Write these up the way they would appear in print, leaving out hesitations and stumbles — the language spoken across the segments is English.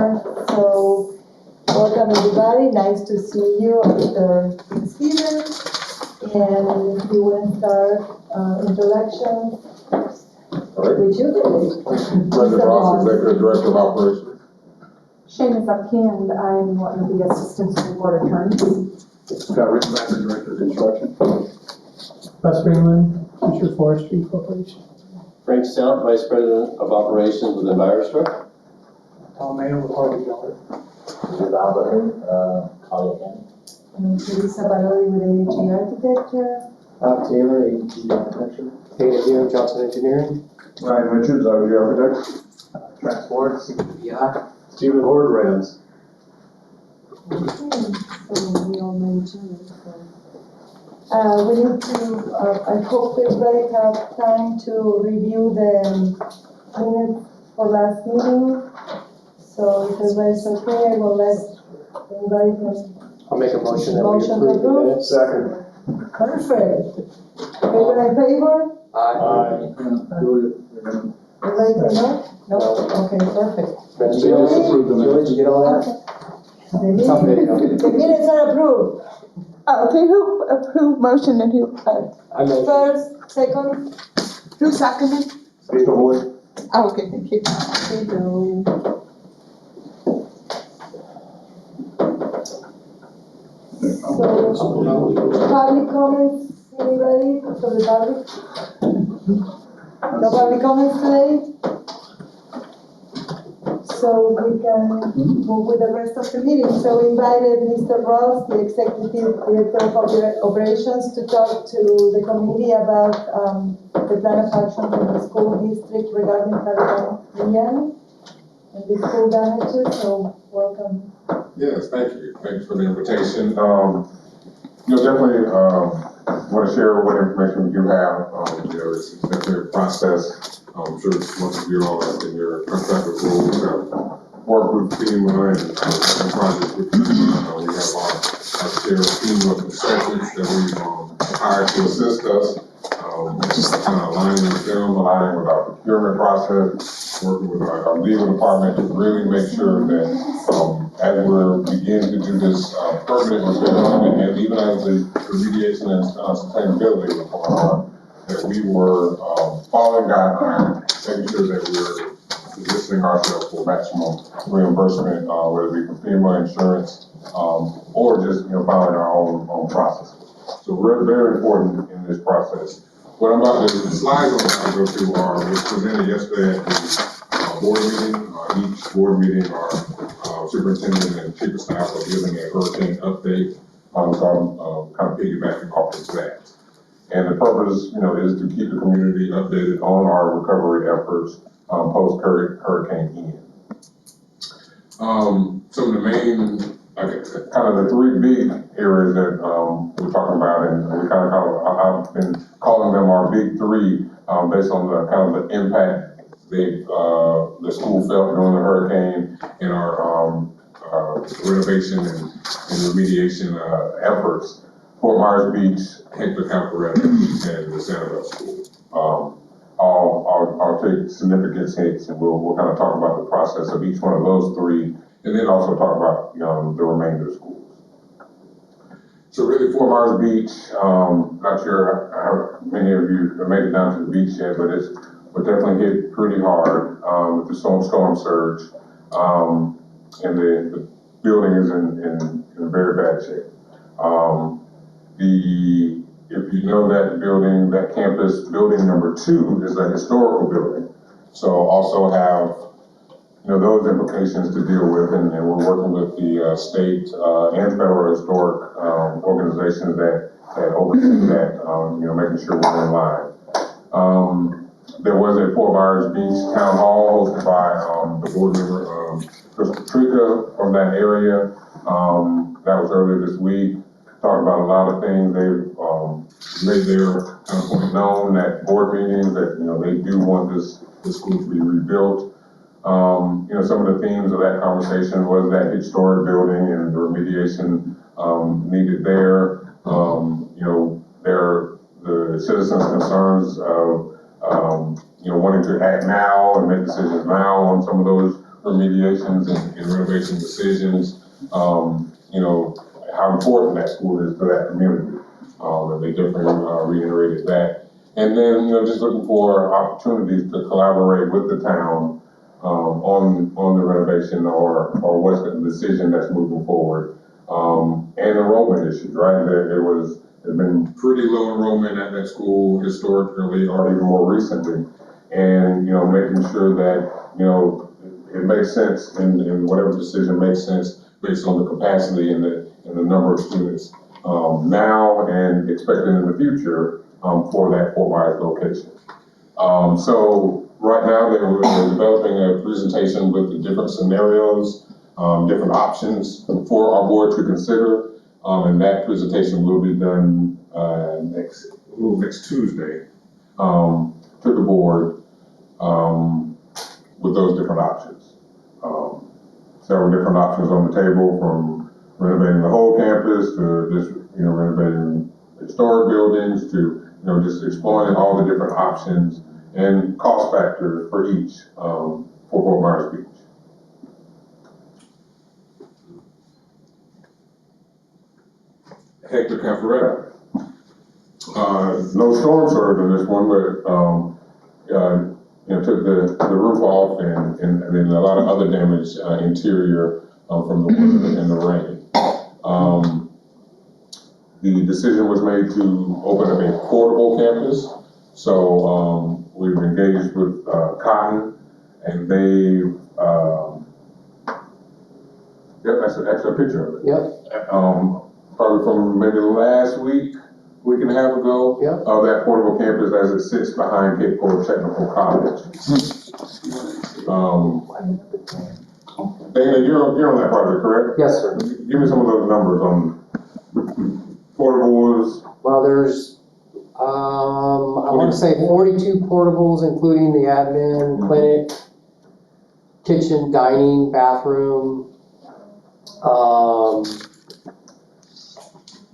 So, welcome everybody. Nice to see you after Thanksgiving. And if you want to start introduction with you, President Ross, Executive Director of Operations. Shane Zupke, and I'm one of the assistant school board attorneys. Scott Ritzmaster, Director of Construction. Russ Greenland, Future Forestry Corporation. Frank Stout, Vice President of Operations with EnviroStruck. Tom Mayo with Harvey Geller. David Alba, Collier County. and Teresa Baroli with AG Architecture. Bob Taylor, AG Architecture. Taylor Hero, Johnson Engineering. Ryan Richards, RG Architects. Transport, CPI. Stephen Hord, Rams. Okay, so we all know each other. So. We need to, I hope everybody have time to review the minutes for last meeting. So if everybody's okay, I will let anybody can. I'll make a motion that we Motion to approve the approve. minutes. Second. Perfect. Everybody in favor? Aye. Everybody say no? No? Okay, perfect. That's Julie? just approve the minutes. Did you get all that? The It's on video. minutes, the minutes are approved. Okay, who approved motion and who, I made. First, second, who seconded? Stephen Hord. Oh, okay, thank you. okay, go. So, public comments, anybody from the public? No public comments today? So we can move with the rest of the meeting. So we invited Mr. Ross, the Executive Director of Operations, to talk to the committee about the plan of action for the school district regarding Caribbean and the school damages. So welcome. Yes, thank you. Thanks for the invitation. Definitely, want to share what information we do have. It's definitely a process. I'm sure most of you all in your contracted roles have worked with FEMA and projects with FEMA. We have our share of FEMA consultants that we've hired to assist us. Just kind of aligning with them, aligning with our procurement process, working with our legal department to really make sure that as we're beginning to do this permanent repair, and even as the remediation and sustainability was going on, that we were following guidelines, making sure that we're positioning ourselves for maximum reimbursement, whether it be from FEMA insurance, or just following our own processes. So we're very important in this process. What I'm about to, the slides I'm about to go through was presented yesterday at the board meeting. Each board meeting, our superintendent and chief of staff are giving a hurricane update. So I'm kind of piggybacking off of that. And the purpose, is to keep the community updated on our recovery efforts post Hurricane Ian. Some of the main, kind of the three big areas that we're talking about, and we I've been calling them our big three, based on the kind of the impact the school felt during the hurricane and our renovation and remediation efforts. Fort Myers Beach, Hector Calcaretta, and the Sanibel School. I'll take significant hits, and we'll kind of talk about the process of each one of those three, and then also talk about the remainder of schools. So really, Fort Myers Beach, not sure how many of you have made it down to the beach yet, but it's definitely hit pretty hard with the storm surge, and the building is in very bad shape. If you know that building, that campus, building number 2 is a historical building. So also have, those implications to deal with, and we're working with the state and federal historic organizations that oversee that, making sure we're in line. There was a Fort Myers Beach town hall hosted by the board member, Crystal Trika from that area. That was earlier this week. Talked about a lot of things. They've made their kind of point known at board meetings that, they do want this school to be rebuilt. Some of the themes of that conversation was that historic building and the remediation needed there. The citizens' concerns of, wanting to act now and make decisions now on some of those remediations and renovation decisions, you know, how important that school is to that community. And they definitely reiterated that. And then, you know, just looking for opportunities to collaborate with the town on the renovation or what's the decision that's moving forward. And enrollment issues, right? There's been pretty low enrollment at that school historically or even more recently. And, you know, making sure that, you know, it makes sense and whatever decision makes sense based on the capacity and the number of students now and expected in the future for that Fort Myers location. So right now they're developing a presentation with the different scenarios, different options for our board to consider. And that presentation will be done next Tuesday to the board with those different options. Several different options on the table, from renovating the whole campus to just, you know, renovating historic buildings to, you know, just exploring all the different options and cost factors for each for Fort Myers Beach. Hector Cafaretta. No storm surge in this one, but you know, took the roof off and then a lot of other damage interior from the wind and the rain. The decision was made to open up a portable campus. So we've engaged with Cotton, and they, yep, that's actually a picture of it. Yep. Probably from maybe last week and a half ago. Yep. Of that portable campus as it sits behind Cape Coral Technical College. Dana, you're on that project, correct? Yes, sir. Give me some of those numbers on portables. Well, there's, I want to say 42 portables, including the admin, clinic, kitchen, dining, bathroom.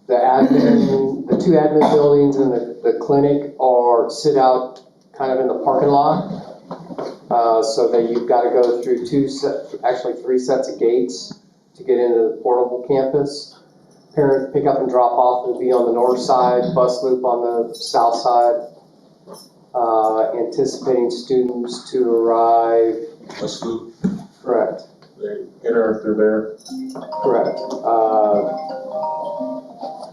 The admin, the two admin buildings and the clinic sit out kind of in the parking lot. So that you've got to go through actually three sets of gates to get into the portable campus. Parent pick up and drop off will be on the north side, bus loop on the south side. Anticipating students to arrive. Bus loop. Correct. They enter through there. Correct.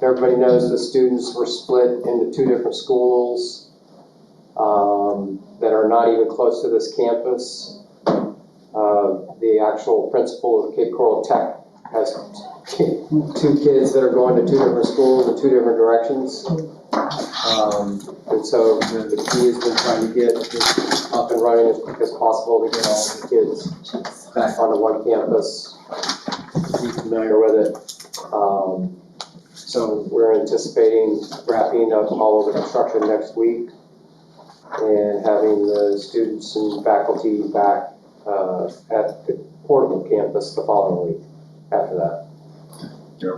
Everybody knows the students were split into two different schools that are not even close to this campus. The actual principal of Cape Coral Tech has two kids that are going to two different schools in two different directions. And so the key has been trying to get this up and running as quick as possible to get all the kids back onto one campus, be familiar with it. So we're anticipating wrapping up all of the construction next week and having the students and faculty back at the portable campus the following week after that. Yep.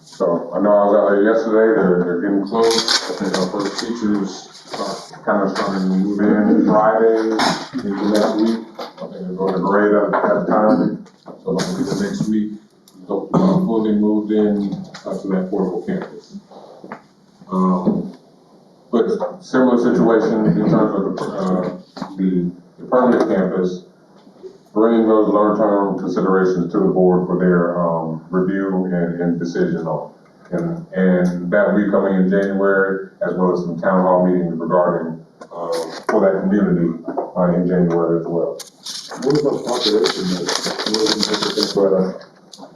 So I know I was out there yesterday, they're getting close. I think our first teachers are kind of starting to move in Friday into next week. I think they're going to grade at a time. So like the next week, they'll fully moved in to that portable campus. But similar situation in terms of the permanent campus, bringing those long-term considerations to the board for their review and decision on. And that will be coming in January, as well as some town hall meetings regarding for that community in January as well. What was the population that?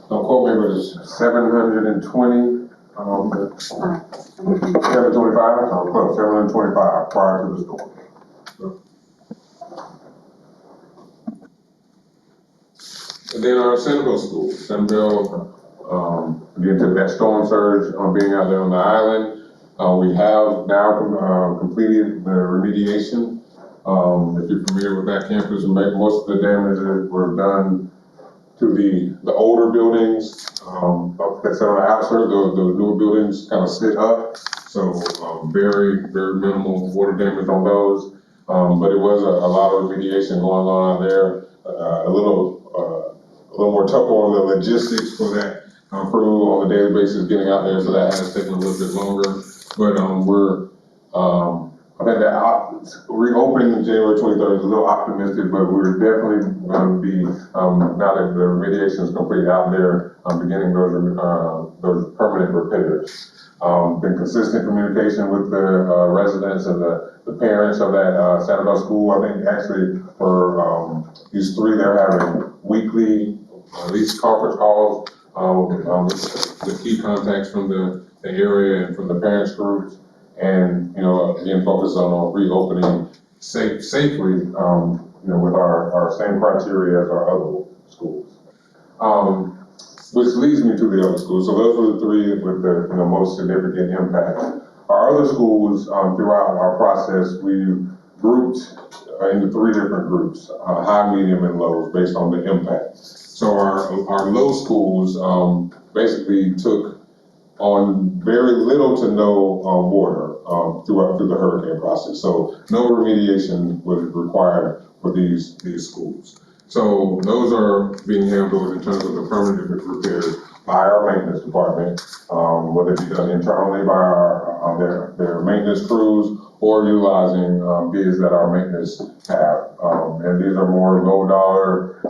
Don't quote me, but it's 720, 725, close, 725 prior to the storm. And then our Centerville school, again, took that storm surge on being out there on the island. We have now completed the remediation. If you're familiar with that campus, most of the damage were done to the older buildings. That's on the outskirts, those newer buildings kind of sit up. So very, very minimal water damage on those. But it was a lot of remediation going on out there. a little more tougher on the logistics for that crew on a daily basis getting out there, so that has taken a little bit longer. But I think that reopening January 23rd is a little optimistic, but we're definitely going to be, now that the remediation is complete out there, beginning those permanent repairs. Been consistent communication with the residents and the parents of that Sanibel school. I think actually for these three, they're having weekly, at least conference calls with the key contacts from the area and from the parents groups. And, again, focus on reopening safely, with our same criteria as our other schools. Which leads me to the other schools. So those were the three with the, most significant impact. Our other schools, throughout our process, we grouped into three different groups, high, medium, and lows, based on the impact. So our low schools, basically took on very little to no water through the hurricane process. So no remediation was required for these schools. So those are being handled in terms of the permanent repairs by our maintenance department, whether it be done internally by their maintenance crews or utilizing bids that our maintenance have. And these are more low dollar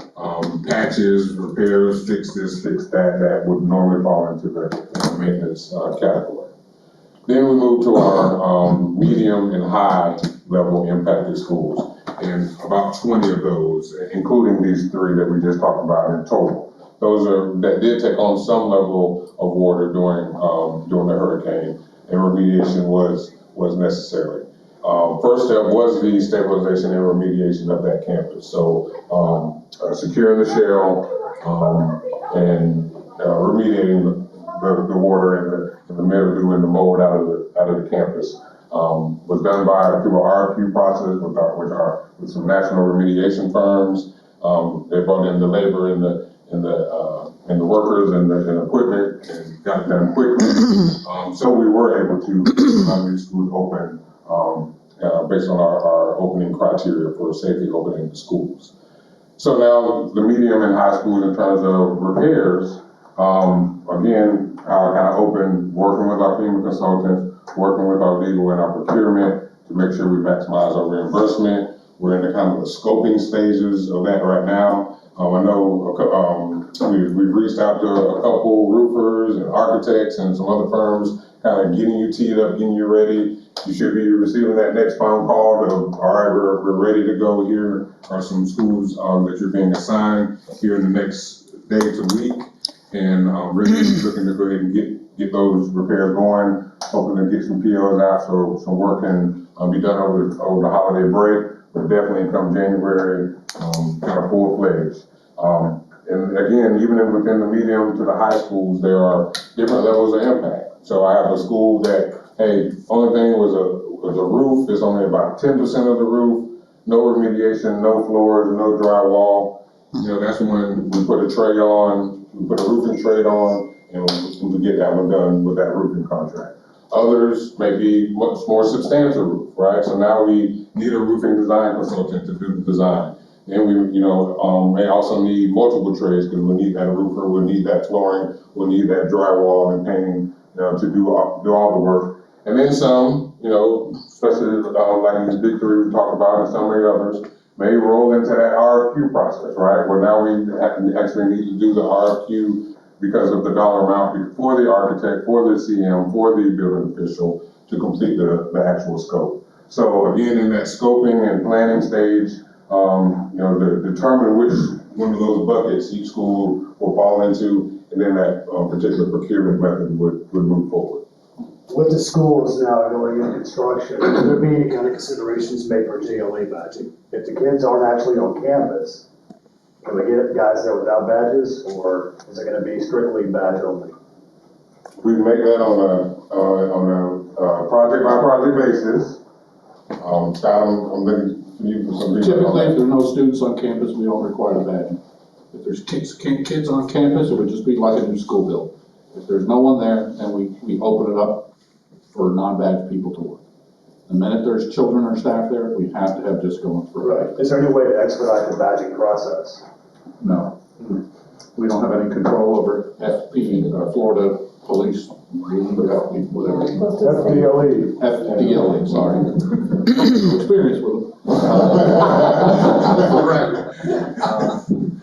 patches, repairs, fix this, fix that would normally fall into the maintenance category. Then we move to our medium and high level impacted schools. And about 20 of those, including these three that we just talked about in total, that did take on some level of water during the hurricane, and remediation was necessary. First step was the stabilization and remediation of that campus. So securing the shell and remediating the water and the mildew and the mold out of the campus. Was done through our RFQ process with some national remediation firms. They brought in the labor and the workers and the equipment and got it done quickly. So we were able to have these schools open based on our opening criteria for safely opening the schools. So now the medium and high schools in terms of repairs, again, kind of open, working with our FEMA consultants, working with our legal and our procurement to make sure we maximize our reimbursement. We're in the kind of the scoping stages of that right now. I know we've reached out to a couple roofers and architects and some other firms, kind of getting you teed up, getting you ready. You should be receiving that next phone call of, all right, we're ready to go. Here are some schools that you're being assigned here in the next day to week. And really looking to go ahead and get those repairs going, hoping to get some POs out so some work can be done over the holiday break, but definitely come January, kind of full-fledged. And again, even within the medium to the high schools, there are different levels of impact. So I have a school that, hey, only thing was a roof, it's only about 10% of the roof, no remediation, no floors, no drywall. That's when we put a tray on, we put a roofing trade on, and we get that one done with that roofing contract. Others may be much more substantial roof, right? So now we need a roofing design consultant to do the design. And we, may also need multiple trades because we need that roofer, we'll need that flooring, we'll need that drywall and painting, to do all the work. And then some, especially like these big three we talked about and some of the others, may roll into that RFQ process, right? Where now we actually need to do the RFQ because of the dollar amount for the architect, for the CM, for the building official to complete the actual scope. So again, in that scoping and planning stage, to determine which one of those buckets each school will fall into, and then that particular procurement method would move forward. With the schools now going into construction, will there be any kind of considerations made for GLE badging? If the kids aren't actually on campus, can we get guys there without badges, or is it gonna be strictly badge only? We make that on a project by project basis. Scott, I'm looking for you for some. Typically, if there are no students on campus, we don't require a badge. If there's kids on campus, it would just be like a new school build. If there's no one there, then we open it up for non-badge people to work. The minute there's children or staff there, we have to have just going through. Right. Is there any way to expedite the badging process? No. We don't have any control over FP, Florida Police, FP, whatever. FDLE. FDLE, sorry. Experience with them.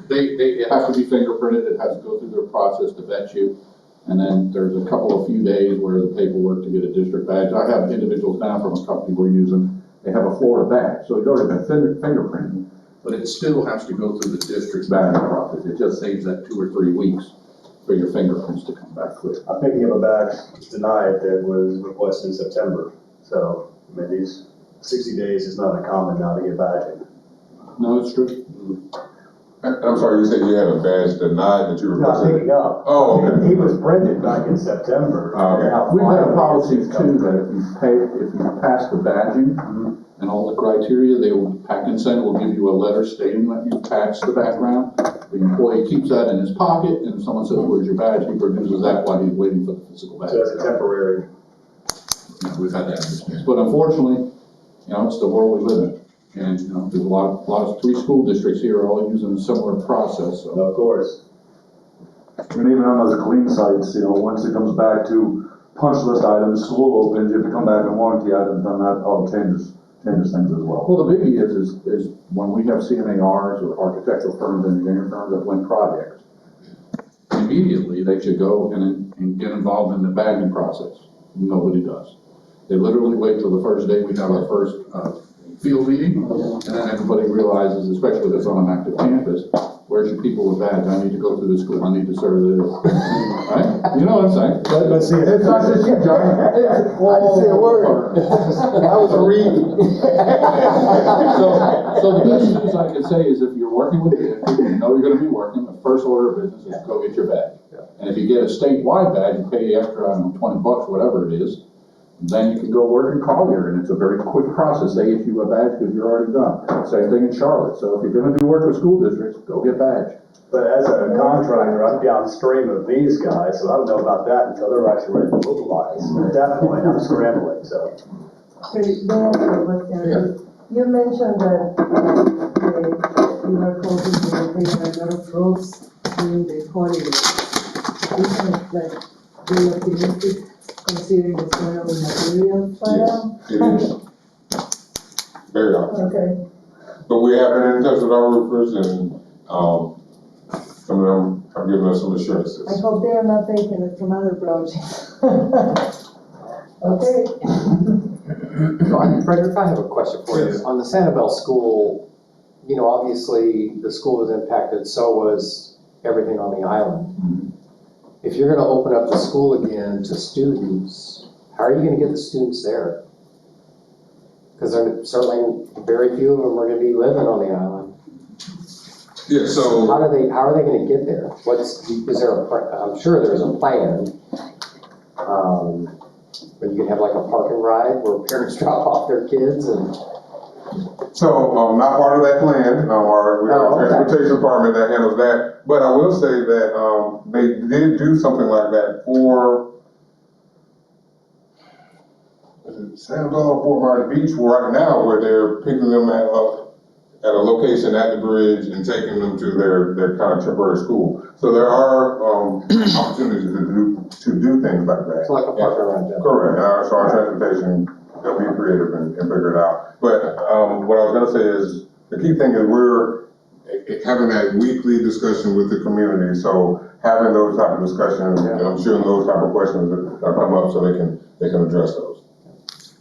They have to be fingerprinted, it has to go through their process to vet you. And then there's a couple of few days where the paperwork to get a district badge. I have individuals now from a company we're using, they have a Florida badge, so it's already been fingerprinted. But it still has to go through the district's badging process. It just saves that 2 or 3 weeks for your fingerprints to come back clear. I'm thinking of a badge denied that was requested in September. So, I mean, these 60 days is not uncommon now to get badging. No, it's true. I'm sorry, you said you had a badge denied that you Not requested? picking up. Oh, okay. He was printed back in September. Oh, okay. Now, We've had a finally, policy it's come too, that if you pass the badging and all the criteria, they will, Pack and Send will give you a letter stating that you passed the background. The employee keeps that in his pocket, and if someone says, where's your badge, he produces that while he's waiting for the physical badge. So it's a temporary. Yeah, we've had that experience. But unfortunately, it's the world we live in. And, there's a lot of 3 school districts here are all using a similar process, so. Of course. And even on those clean sites, once it comes back to punch list items, school opens, you have to come back and warranty items, then that all changes things as well. Well, the biggie is when we have CMARs or architectural firms, engineering firms that win projects, immediately they should go and get involved in the bagging process. Nobody does. They literally wait till the first day we have our first field meeting, and then everybody realizes, especially if it's on an active campus, where's your people with badge? I need to go through the school, I need to serve this. Right? You know what I'm saying? Let's see. It's not just you, John. I didn't say a word. I was reading. So the best news I can say is if you're working with the people, you know you're gonna be working, the first order of business is go get your badge. And if you get a statewide badge, you pay extra, I don't know, $20, whatever it is, then you can go work in Collier, and it's a very quick process. They issue a badge because you're already done. Same thing in Charlotte. So if you're gonna do work with school districts, go get badge. But as a contractor, I'm downstream of these guys, so I don't know about that until they're actually ready to mobilize. At that point, I'm scrambling, so. Okay, may I ask a question? You mentioned that you were hoping to bring a lot of rules during the holidays. Isn't it like very optimistic considering what's going on with materials right now? It is. Very often. Okay, But we have been in touch with our roofers and, some of them have given us some assurances. I hope they are not taking it from other projects. Okay. Frederick, I have a question for you. On the Sanibel School, obviously the school was impacted, so was everything on the island. If you're gonna open up the school again to students, how are you gonna get the students there? Because there certainly very few of them are gonna be living on the island. Yeah, so. How are they gonna get there? I'm sure there's a plan. But you can have like a park and ride where parents drop off their kids and. So, not part of that plan, we have a transportation department that handles that, but I will say that, they did do something like that for, San Antonio, Fort Myers Beach right now, where they're picking them at a location at the bridge and taking them to their kind of temporary school. So there are, opportunities to do things like that. It's like a park and ride. Correct, so our transportation, they'll be creative and figure it out. But, what I was gonna say is, the key thing is we're having that weekly discussion with the community, so having those type of discussions, and I'm sure those type of questions that come up, so they can address those.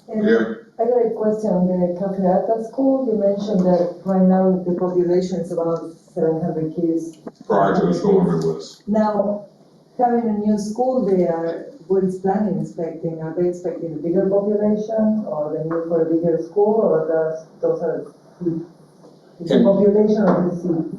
And Yeah. I got a question on the Cafeata school. You mentioned that right now the population is about 700 kids. Prior to the storm, it was. Now, having a new school there, what is planning expecting? Are they expecting a bigger population or the need for a bigger school, or those are the And- population of the seats?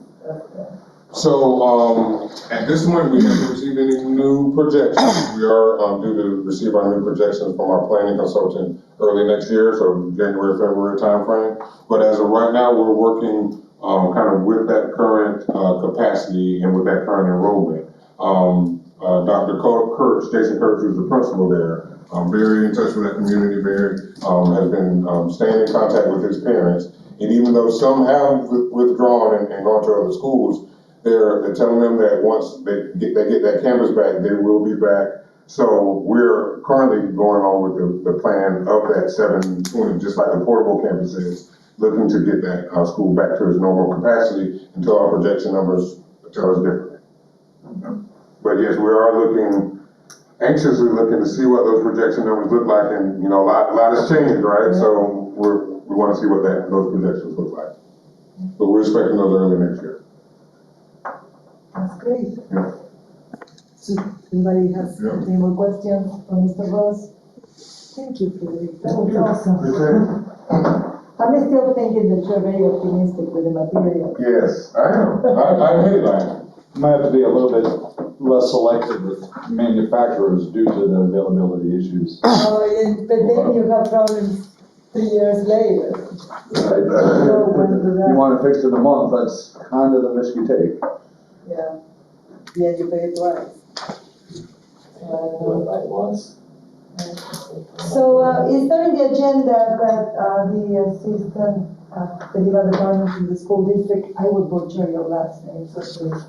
So, at this point, we haven't received any new projections. We are, due to receive our new projections from our planning consultant early next year, so January, February timeframe. But as of right now, we're working, kind of with that current, capacity and with that current enrollment. Dr. Kurtz, Jason Kurtz, who's the principal there, very in touch with that community, very, has been, staying in contact with his parents. And even though some have withdrawn and gone to other schools, they're telling them that once they get that campus back, they will be back. So we're currently going on with the plan of that 720, just like the portable campus is, looking to get that school back to its normal capacity until our projection numbers tell us differently. But yes, we are anxiously looking to see what those projection numbers look like, and, a lot has changed, right? So we want to see what those projections look like. But we're expecting those early next year. That's great. Yeah. So, anybody has Yeah. any more questions for Mr. Ross? Thank you, Frederick. That was awesome. I'm still thinking that you're very optimistic with the material. Yes, I am. I admit it, I am. Might have to be a little bit less selective with manufacturers due to the availability issues. But then you have problems 3 years later. Right? So when do that- You wanna fix it in a month, that's kind of the risk you take. Yeah. Yeah, you pay it twice. So, is there in the agenda that, the assistant, the legal department in the school district, I would butcher your last name, so please.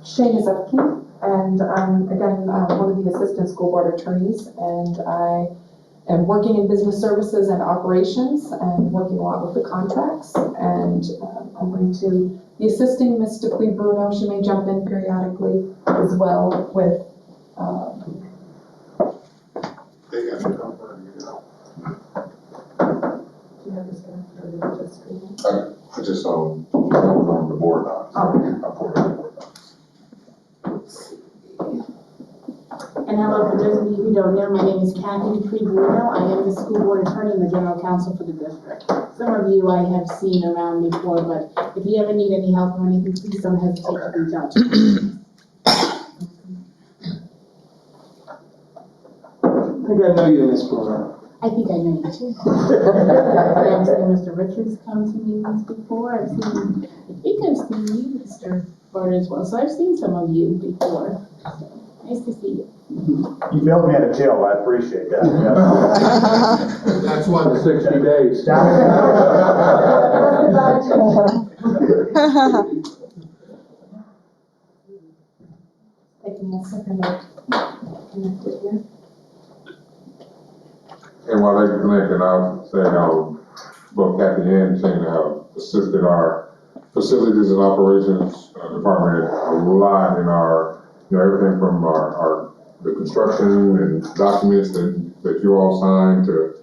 Shane is Upkeep, and I'm, again, one of the assistant school board attorneys, and I am working in business services and operations, and working a lot with the contracts, and I'm going to be assisting Ms. Dupuy Bruno. She may jump in periodically as well with, They got your number, do you have this going or did I just screen it? I just, I was on the board docs. I pulled it on the board docs. And hello, for those of you who don't know, my name is Kathy Dupuy Bruno. I am the school board attorney and the general counsel for the district. Some of you I have seen around before, but if you ever need any help or anything, please don't hesitate to reach out to me. I think I know you, Ms. Bruno. I think I know you too. I've seen Mr. Richards come to meetings before. I think I've seen you, Mr. Bart, as well. So I've seen some of you before. So, nice to see you. You bailed me out of jail, I appreciate that. That's what, 60 days. Taking a second to connect it here. And while they're connecting, I'll say how both Kathy and Shane have assisted our facilities and operations department a lot in our, everything from the construction and documents that you all signed to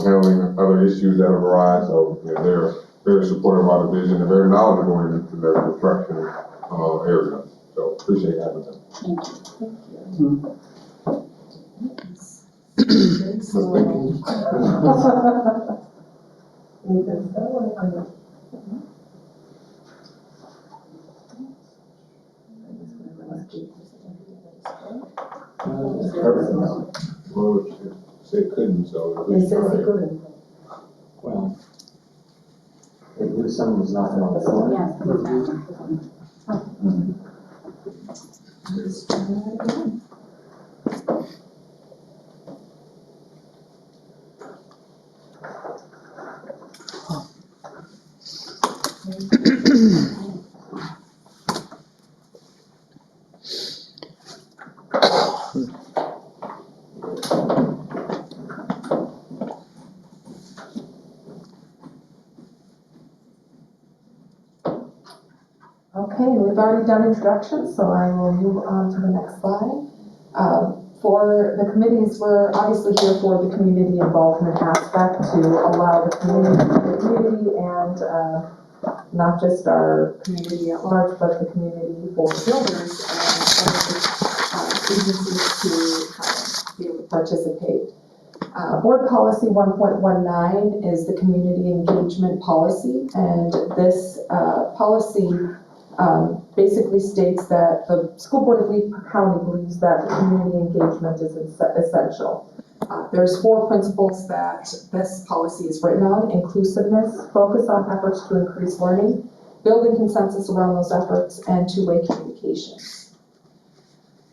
handling other issues that have arisen. So they're very supportive of our division and very knowledgeable into their construction area. So appreciate having them. Thank you. Well, it said couldn't, so at It least says try. he couldn't. Well, at least someone's knocking on the door. Yes, Let's try that again. Okay, we've already done introductions, so I will move on to the next slide. For the committees, we're obviously here for the community involvement aspect to allow the community and not just our community at large, but the community for builders and other agencies to be able to participate. Board policy 1.19 is the community engagement policy, and this policy basically states that the school board of Lee County believes that community engagement is essential. There's 4 principles that this policy is written on: inclusiveness, focus on efforts to increase learning, building consensus around those efforts, and two-way communication.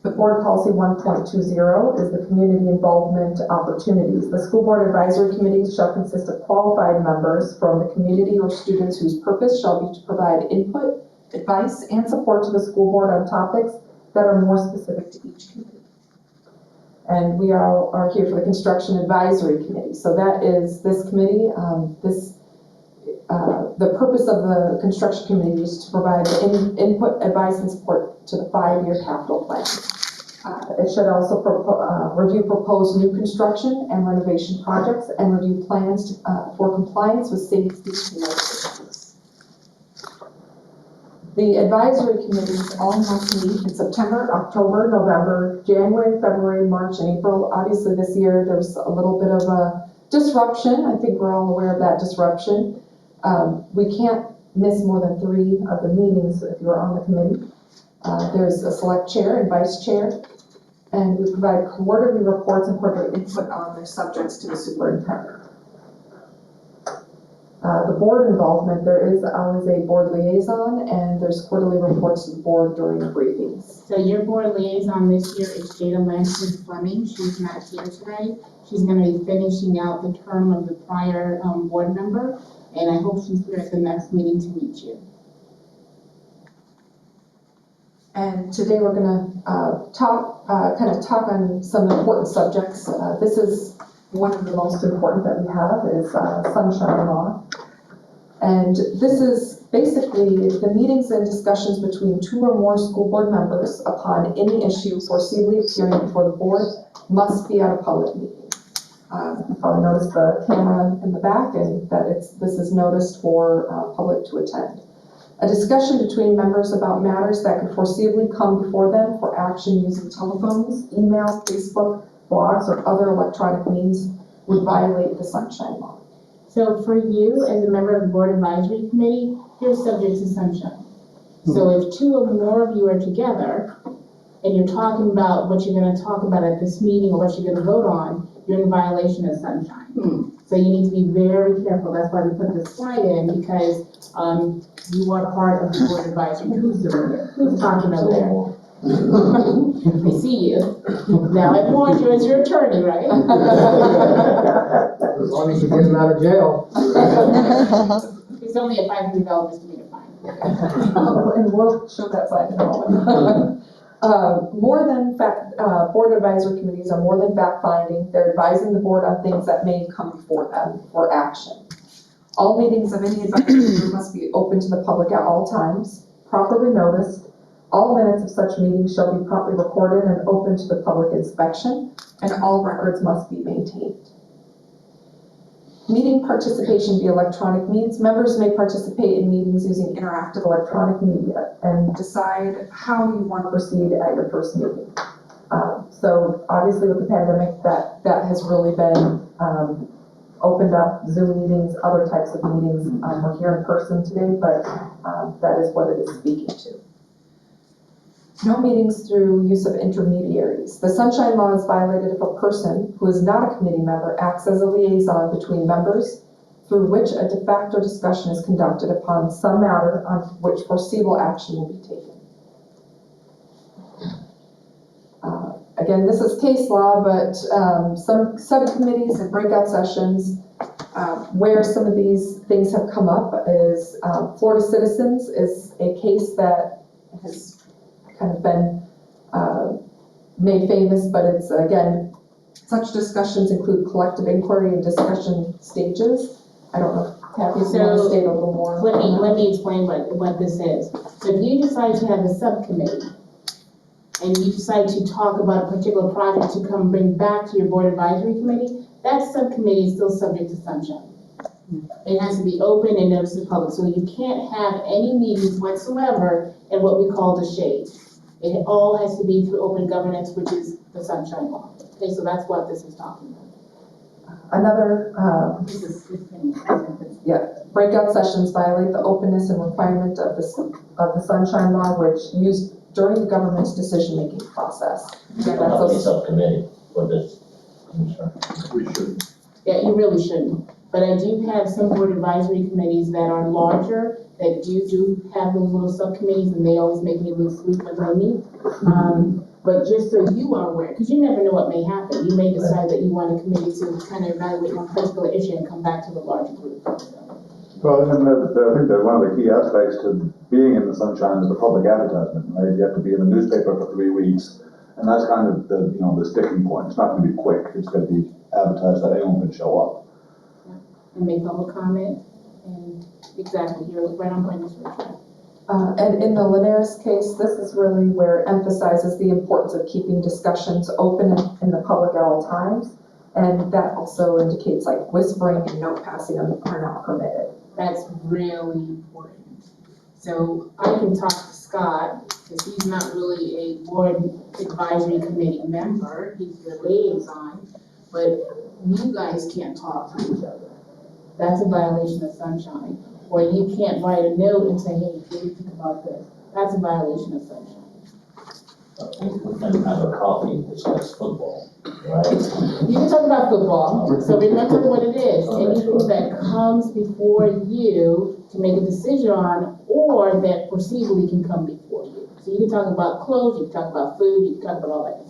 The board policy 1.20 is the community involvement opportunities. The school board advisory committees shall consist of qualified members from the community or students whose purpose shall be to provide input, advice, and support to the school board on topics that are more specific to each committee. And we are here for the construction advisory committee. So that is this committee. The purpose of the construction committee is to provide input, advice, and support to the 5-year capital plan. It should also review proposed new construction and renovation projects and review plans for compliance with safety regulations. The advisory committees all must meet in September, October, November, January, February, March, and April. Obviously, this year there's a little bit of a disruption. I think we're all aware of that disruption. We can't miss more than 3 of the meetings if you're on the committee. There's a select chair and vice chair, and we provide quarterly reports and corporate input on their subjects to the superintendent. The board involvement, there is always a board liaison, and there's quarterly reports to the board during briefings. So your board liaison this year is Jada Lansford Fleming. She's not here today. She's going to be finishing out the term of the prior board member, and I hope she's here at the next meeting to meet you. And today we're going to talk on some important subjects. This is one of the most important that we have is Sunshine Law. And this is basically the meetings and discussions between 2 or more school board members upon any issue foreseeably appearing before the board must be at a public meeting. You probably noticed the camera in the back and that this is noticed for public to attend. A discussion between members about matters that could foreseeably come before them for action using telephones, email, Facebook, blogs, or other electronic means would violate the Sunshine Law. So for you, as a member of the board advisory committee, you're subject to sunshine. So if 2 or more of you are together and you're talking about what you're going to talk about at this meeting or what you're going to vote on, you're in violation of sunshine. So you need to be very careful. That's why we put this slide in, because you are part of the board advisory. Who's doing it? Who's talking over there? I see you. Now I warned you as your attorney, right? As long as you get him out of jail. It's only a $500 misdemeanor fine. And we'll show that slide in a moment. Board advisory committees are more than fact-finding. They're advising the board on things that may come before them for action. All meetings of any advisory group must be open to the public at all times, properly noticed. All minutes of such meetings shall be promptly recorded and open to the public inspection, and all records must be maintained. Meeting participation via electronic means. Members may participate in meetings using interactive electronic media and decide how you want to proceed at your first meeting. So obviously with the pandemic, that has really been opened up. Zoom meetings, other types of meetings. We're here in person today, but that is what it is speaking to. No meetings through use of intermediaries. The Sunshine Law is violated if a person who is not a committee member acts as a liaison between members through which a de facto discussion is conducted upon some matter on which foreseeable action will be taken. Again, this is case law, but some subcommittees and breakout sessions where some of these things have come up is Florida Citizens is a case that has kind of been made famous, but it's, again, such discussions include collective inquiry and discussion stages. I don't know, Kathy, if you want to state a little more. Let me explain what this is. So if you decide to have a subcommittee, and you decide to talk about a particular project to come bring back to your board advisory committee, that subcommittee is still subject to sunshine. It has to be open and noticed to the public, so you can't have any meetings whatsoever in what we call the shade. It all has to be through open governance, which is the Sunshine Law. Okay, so that's what this is talking about. Another, breakout sessions violate the openness and requirement of the Sunshine Law, which used during the government's decision-making process. Again, that's a subcommittee for this. We should. Yeah, you really shouldn't. But I do have some board advisory committees that are larger, that do have those little subcommittees, and they always make me lose sleep when they meet. But just so you are aware, because you never know what may happen, you may decide that you want a committee to kind of evaluate one particular issue and come back to the larger group. Well, and I think that one of the key aspects to being in the sunshine is the public advertisement, right? You have to be in the newspaper for 3 weeks, and that's kind of the, you know, the sticking point. It's not gonna be quick, it's gonna be advertised that anyone can show up. And make public comment, and exactly, you're right on point, Mr. Richard. And in the Linares case, this is really where it emphasizes the importance of keeping discussions open in the public at all times. And that also indicates like whispering and note passing are not permitted. That's really important. So I can talk to Scott, because he's not really a board advisory committee member, he's your liaison, but you guys can't talk to each other. That's a violation of sunshine. Or you can't write a note and say, hey, what do you think about this? That's a violation of sunshine. We can have a coffee and discuss football, right? You can talk about football, so remember what it is, anything that comes before you to make a decision on, or that foreseeably can come before you. So you can talk about clothes, you can talk about food, you can talk about all that.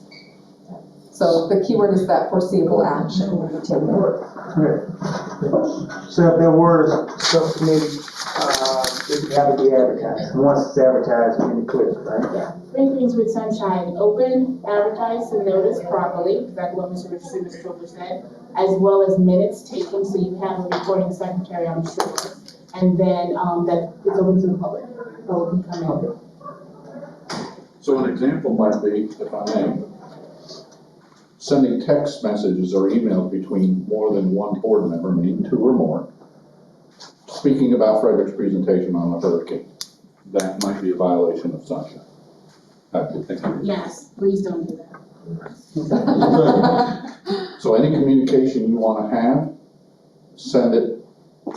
So the key word is that foreseeable action will be taken. So if there were a subcommittee, it would have to be advertised. Once it's advertised, we can click, right? Yeah, three things with sunshine: open, advertise, and notice properly, exactly what Mr. Richardson, Mr. Troper said, as well as minutes taken, so you have a recording secretary, I'm sure. And then, that is open to the public, so we can come in. So an example might be, if I may, sending text messages or emails between more than one board member, meaning 2 or more, speaking about Frederick's presentation on the hurricane. That might be a violation of sunshine. I would think. Yes, please don't do that. So any communication you want to have, send it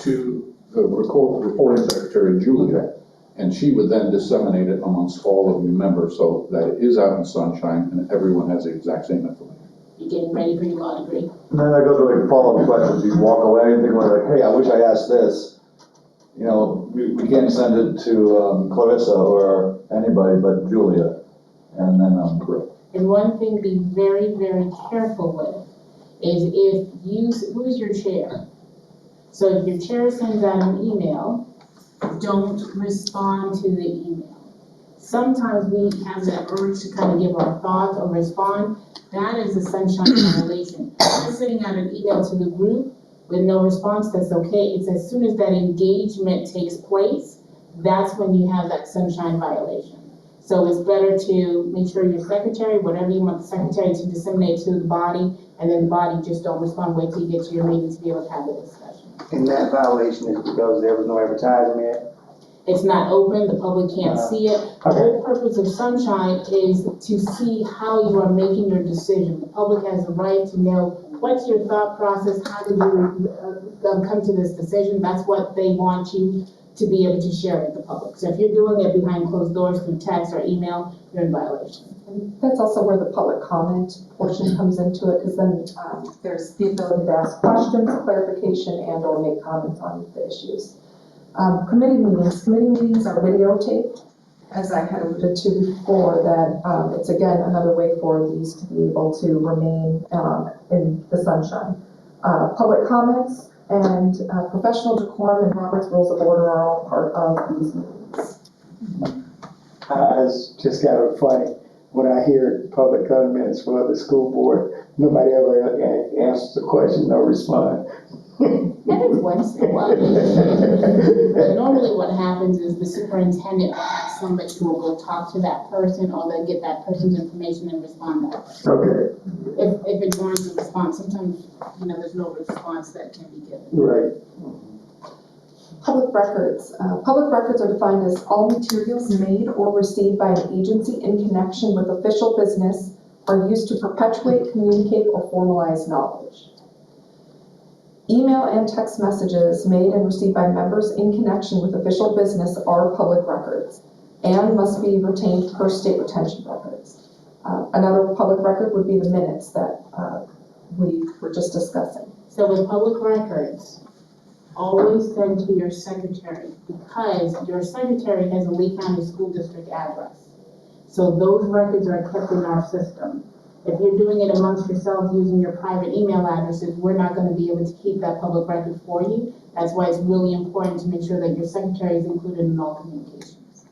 to the reporting secretary, Julia, and she would then disseminate it amongst all of you members so that it is out in sunshine and everyone has the exact same information. You're getting ready for your law degree. And then that goes with like follow-up questions. You walk away and think like, hey, I wish I asked this. You know, we can't send it to Clarissa or anybody but Julia. And then And one thing be very, very careful with is if you, who's your chair? So if your chair sends out an email, don't respond to the email. Sometimes we have that urge to kind of give our thoughts or respond. That is a sunshine violation. Just sending out an email to the group with no response, that's okay. It's as soon as that engagement takes place, that's when you have that sunshine violation. So it's better to make sure your secretary, whatever you want the secretary to disseminate to the body, and then the body just don't respond, wait till you get to your meeting to be able to have the discussion. And that violation is because there was no advertisement. It's not open, the public can't see it. The Okay. whole purpose of sunshine is to see how you are making your decision. The public has the right to know what's your thought process, how did you come to this decision? That's what they want you to be able to share with the public. So if you're doing it behind closed doors through text or email, you're in violation. And that's also where the public comment portion comes into it, because then there's the ability to ask questions, clarification, and or make comments on the issues. Committee meetings are videotaped, as I had alluded to before, that it's again another way for these to be able to remain in the sunshine. Public comments and professional decorum and Robert's Rules of Order are all part of these meetings. It's just kind of funny, when I hear public comments for the school board, nobody ever answers the question or respond. Every once in a while. But normally what happens is the superintendent will have somebody who will go talk to that person, or they'll get that person's information and respond that way. Okay, If it warrants a response, sometimes, there's no response that can be given. right. Public records. Public records are defined as all materials made or received by an agency in connection with official business are used to perpetuate, communicate, or formalize knowledge. Email and text messages made and received by members in connection with official business are public records and must be retained per state retention records. Another public record would be the minutes that we were just discussing. So with public records, always send to your secretary, because your secretary has a Lee County School District address. So those records are kept in our system. If you're doing it amongst yourselves using your private email addresses, we're not gonna be able to keep that public record for you. That's why it's really important to make sure that your secretary is included in all communications.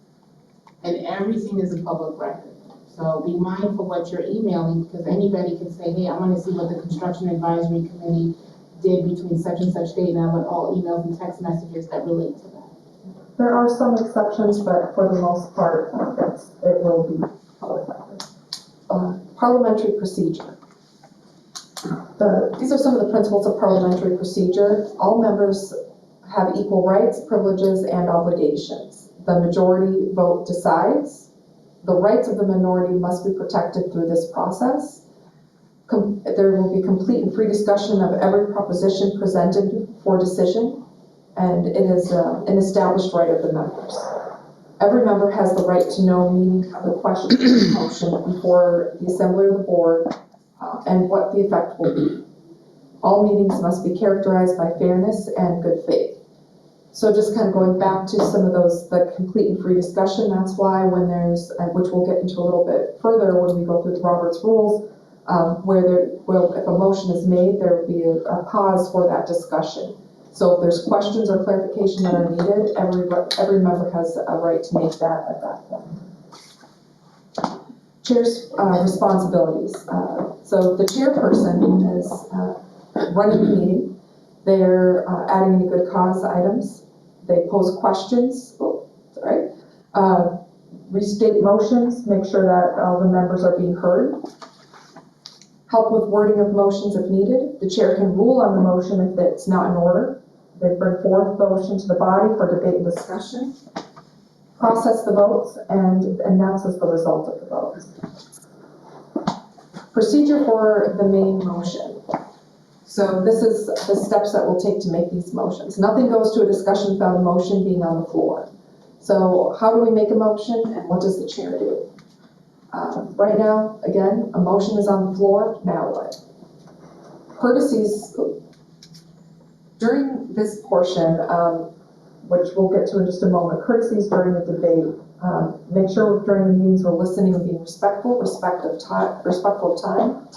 And everything is a public record. So be mindful what you're emailing, because anybody can say, hey, I wanna see what the construction advisory committee did between such and such date, and I want all emails and text messages that relate to that. There are some exceptions, but for the most part, it will be public record. Parliamentary procedure. These are some of the principles of parliamentary procedure. All members have equal rights, privileges, and obligations. The majority vote decides. The rights of the minority must be protected through this process. There will be complete and free discussion of every proposition presented for decision, and it is an established right of the members. Every member has the right to know meaning of the question or motion before the assembly or the board, and what the effect will be. All meetings must be characterized by fairness and good faith. So just kind of going back to some of those, the complete and free discussion, that's why when there's, which we'll get into a little bit further when we go through the Roberts rules, where if a motion is made, there will be a pause for that discussion. So if there's questions or clarification that are needed, every member has a right to make that at that point. Chair's responsibilities. So the chairperson is running the meeting. They're adding any good cause items. They pose questions. Restate motions, make sure that all the members are being heard. Help with wording of motions if needed. The chair can rule on the motion if it's not in order. They bring forth the motion to the body for debate and discussion. Process the votes and announces the result of the votes. Procedure for the main motion. So this is the steps that we'll take to make these motions. Nothing goes to a discussion without a motion being on the floor. So how do we make a motion and what does the chair do? Right now, again, a motion is on the floor, now what? Courtesies, during this portion, which we'll get to in just a moment, courtesies during the debate. Make sure during the meetings we're listening and being respectful of time.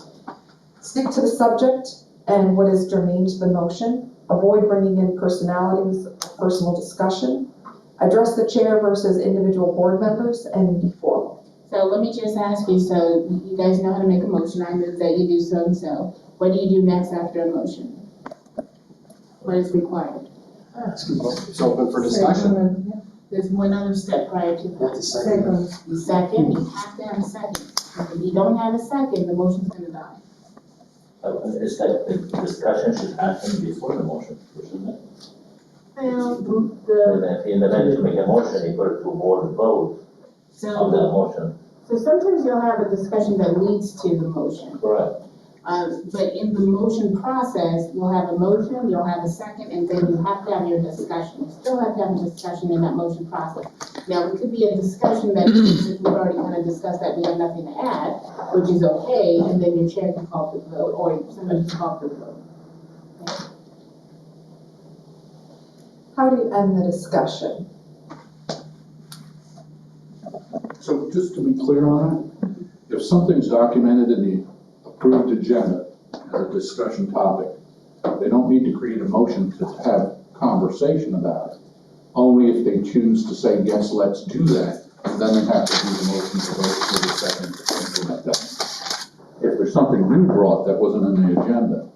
Stick to the subject and what is germane to the motion. Avoid bringing in personalities, personal discussion. Address the chair versus individual board members and be formal. So let me just ask you, so you guys know how to make a motion, I move that you do so and so. What do you do next after a motion? What is required? It's open for discussion. There's one other step prior to that. That's a second. The second, you have to have a second. If you don't have a second, the motion's gonna die. It's like the discussion should happen before the motion, shouldn't it? Well, If in the event to make a motion, you put it to board vote on the motion. So sometimes you'll have a discussion that leads to the motion. Correct. But in the motion process, you'll have a motion, you'll have a second, and then you have to have your discussion. You still have to have a discussion in that motion process. Now, it could be a discussion that, since we've already kind of discussed that, we have nothing to add, which is okay, and then your chair can call for the vote, or somebody can call for the vote. Okay. How do you end the discussion? So just to be clear on that, if something's documented in the approved agenda as a discussion topic, they don't need to create a motion to have conversation about it. Only if they choose to say, yes, let's do that, then they have to do the motion to vote for the second to implement that. If there's something new brought that wasn't on the agenda,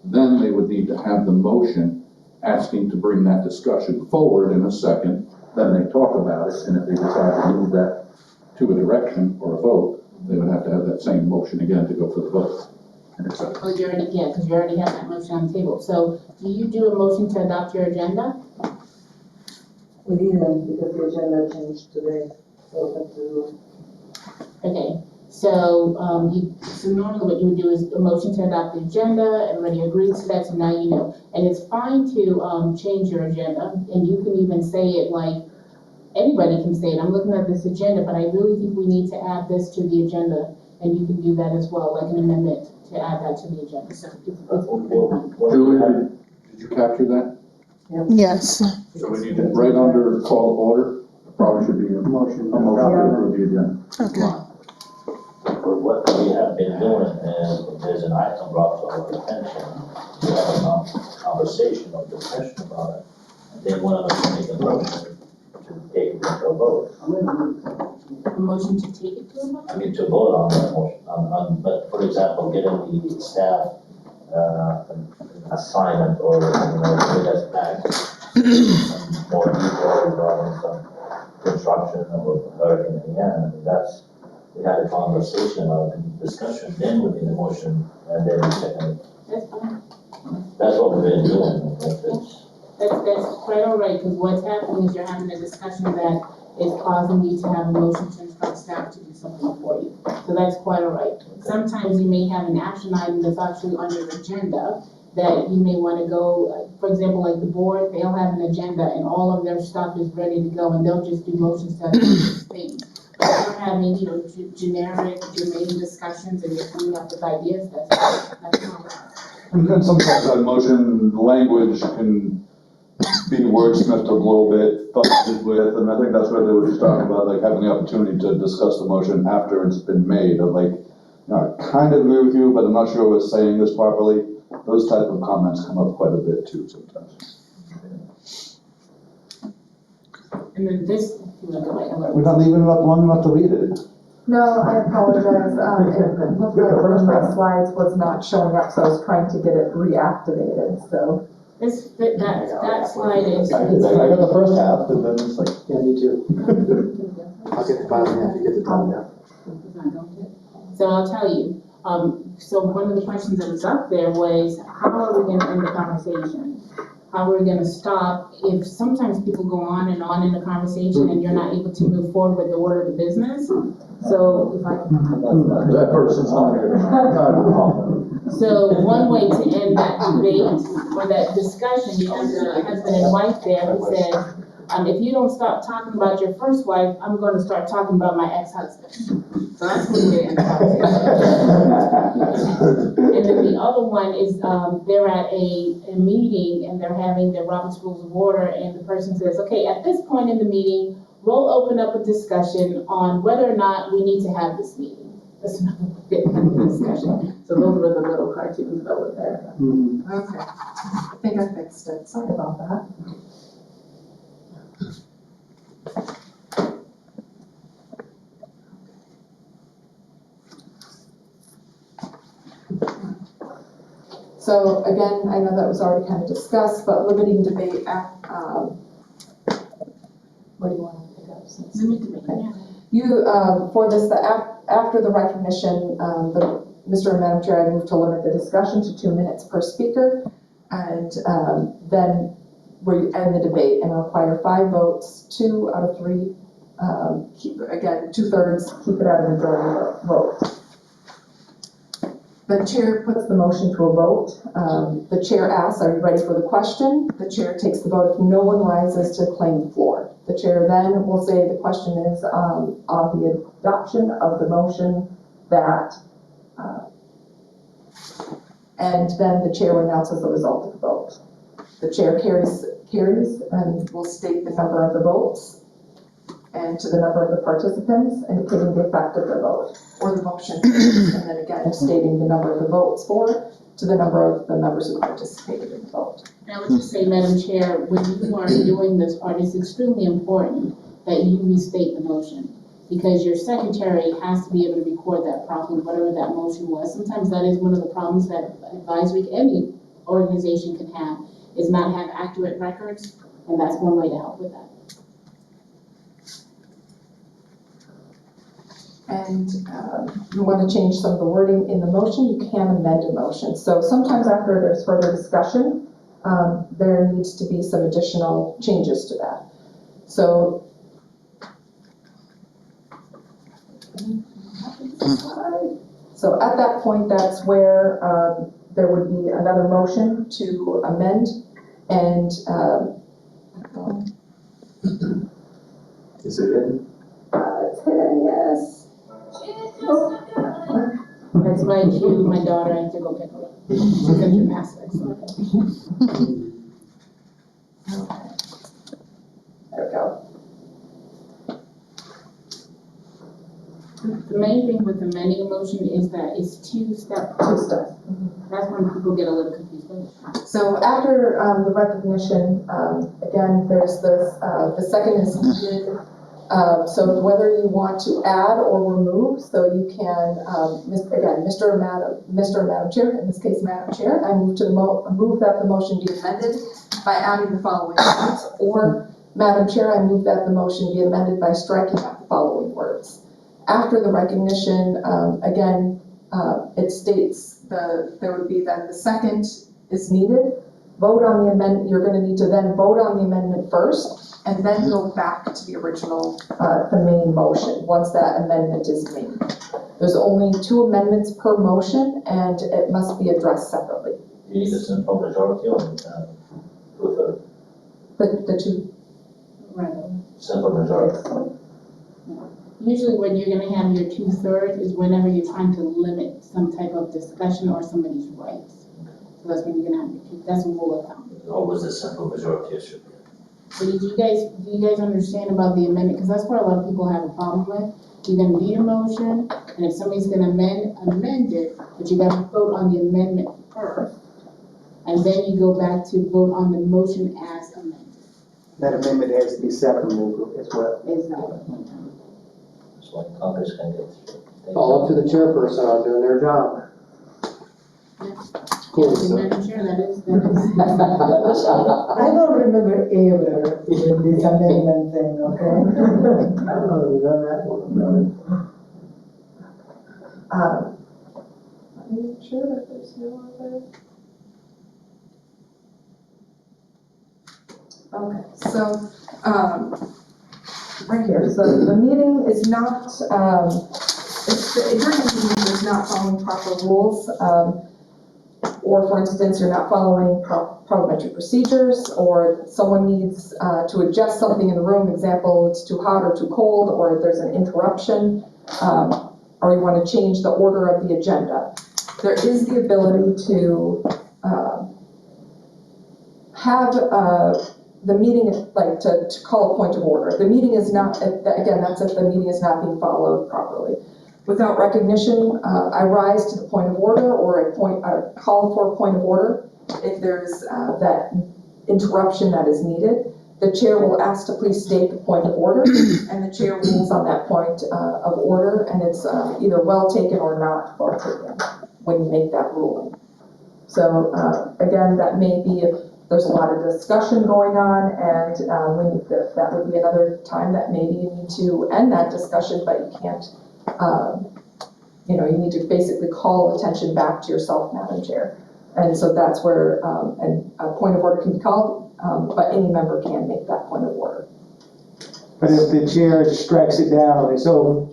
then they would need to have the motion asking to bring that discussion forward in a second, then they talk about it, and if they decide to move that to a direction or a vote, they would have to have that same motion again to go for the vote. Oh, you already, yeah, because you already have that motion on the table. So do you do a motion to adopt your agenda? We didn't, because the agenda changed today, so Okay, so, so normally what you would do is a motion to adopt the agenda, everybody agrees to that, so now you know. And it's fine to, change your agenda, and you can even say it like, anybody can say it, I'm looking at this agenda, but I really think we need to add this to the agenda, and you can do that as well, like an amendment to add that to the agenda, so it's Julie, did you capture that? Yes. So we need to, right under call to order, Probably should be a motion to approve the agenda. Okay. But what we have been doing is, there's an item brought to our attention, we have a conversation or discussion about it, and then one of us make a motion to take it to a vote. A motion to take it to a vote? I mean, to vote on that motion, but for example, getting the staff, an assignment or, bring us back some more detail regarding some construction or hurricane in the end, that's, we had a conversation about it, discussion, then would be the motion, and then we second. That's fine. That's what we've been doing, That's quite all right, because what's happening is you're having a discussion that is causing you to have a motion to instruct staff to do something for you. So that's quite all right. Sometimes you may have an action item that's actually on your agenda that you may want to go, for example, like the board, they'll have an agenda and all of their stuff is ready to go and they'll just do motions to these things. But if you're having, generic, germane discussions and you're coming up with ideas, that's not right. And then sometimes that motion language can be wordsmithed a little bit, fussed with, and I think that's where they were just talking about, like, having the opportunity to discuss the motion after it's been made, of like, I kind of agree with you, but I'm not sure we're saying this properly. Those type of comments come up quite a bit too sometimes. And then this, We're not leaving it up long enough to read it. No, I apologize. It looked like one of my slides was not showing up, so I was trying to get it reactivated, so. That slide is. I got the first half, and then it's like, yeah, me too. I'll get the bottom half, you get the top half. So I'll tell you, so one of the questions that was up there was, how are we gonna end the conversation? How are we gonna stop if sometimes people go on in the conversation and you're not able to move forward with the order of the business? So if I. That person's not here. So one way to end that debate or that discussion, you have the husband and wife there who says, if you don't stop talking about your first wife, I'm gonna start talking about my ex-husband. So that's one way to end the conversation. And then the other one is, they're at a meeting and they're having their Robert's Rules of Order and the person says, okay, at this point in the meeting, we'll open up a discussion on whether or not we need to have this meeting. That's another way to end the discussion. So those were the little cartoons that were there. Okay. I think I fixed it. Sorry about that. So again, I know that was already kind of discussed, but limiting debate, where do you want to pick up? Limit debate, yeah. You, for this, after the recognition, Mr. and Madam Chair, I move to limit the discussion to 2 minutes per speaker. And then we end the debate and require 5 votes, 2 out of 3, again, 2/3, keep it at a majority vote. The chair puts the motion to a vote. The chair asks, are you ready for the question? The chair takes the vote if no one rises to claim the floor. The chair then will say the question is on the adoption of the motion that, and then the chair announces the result of the vote. The chair carries and will state the number of the votes and to the number of the participants, indicating the effect of the vote or the motion, and then again stating the number of the votes for to the number of the members who participated in the vote. And I would just say, Madam Chair, when you are doing this part, it's extremely important that you restate the motion, because your secretary has to be able to record that properly, whatever that motion was. Sometimes that is one of the problems that advisory, any organization can have, is not have accurate records, and that's one way to help with that. And you want to change some of the wording in the motion, you can amend a motion. So sometimes after there's further discussion, there needs to be some additional changes to that. So at that point, that's where there would be another motion to amend and Is it hidden? it's hidden, yes. That's my cue, my daughter, I have to go pick her up. She's in gymnastics. There we go. The main thing with amending a motion is that it's two-step Two process. steps. That's when people get a little confused. So after the recognition, again, there's this, the second is needed. So whether you want to add or remove, so you can, again, Mr. or Madam Chair, in this case, Madam Chair, I move that the motion be amended by adding the following words, or Madam Chair, I move that the motion be amended by striking out the following words. After the recognition, again, it states there would be then the second is needed. Vote on the amendment, you're gonna need to then vote on the amendment first, and then go back to the original, the main motion, once that amendment is made. There's only 2 amendments per motion, and it must be addressed separately. You need a simple majority or, two-thirds? The 2, Right. Simple majority. Usually when you're gonna have your 2/3 is whenever you're trying to limit some type of discussion or somebody's rights. So that's when you're gonna have your that's a rule of thumb. Always a simple majority should be. So do you guys understand about the amendment? Because that's what a lot of people have a problem with. You're gonna need a motion, and if somebody's gonna amend it, but you gotta vote on the amendment first. And then you go back to vote on the motion as amended. That amendment has to be separately as well. Exactly. That's why Congress can get through. All up to the chairperson on doing their job. Cool, Yes, so. Madam Chair, that is. I don't remember ever doing this amendment thing, okay? I don't know, we've done that one. I'm sure if there's no other. Okay, so, right here, so the meeting is not, during the meeting is not following proper rules. Or for instance, you're not following parliamentary procedures, or someone needs to adjust something in the room, example, it's too hot or too cold, or there's an interruption, or you want to change the order of the agenda. There is the ability to have the meeting, like to call a point of order. The meeting is not, again, that's if the meeting is not being followed properly. Without recognition, I rise to the point of order, or call for a point of order. If there's that interruption that is needed, the chair will ask to please state the point of order, and the chair rules on that point of order, and it's either well taken or not well taken when you make that ruling. So again, that may be if there's a lot of discussion going on, and that would be another time that maybe you need to end that discussion, but you can't. You need to basically call attention back to yourself, Madam Chair. And so that's where a point of order can be called, but any member can make that point of order. But if the chair strikes it down, it's over.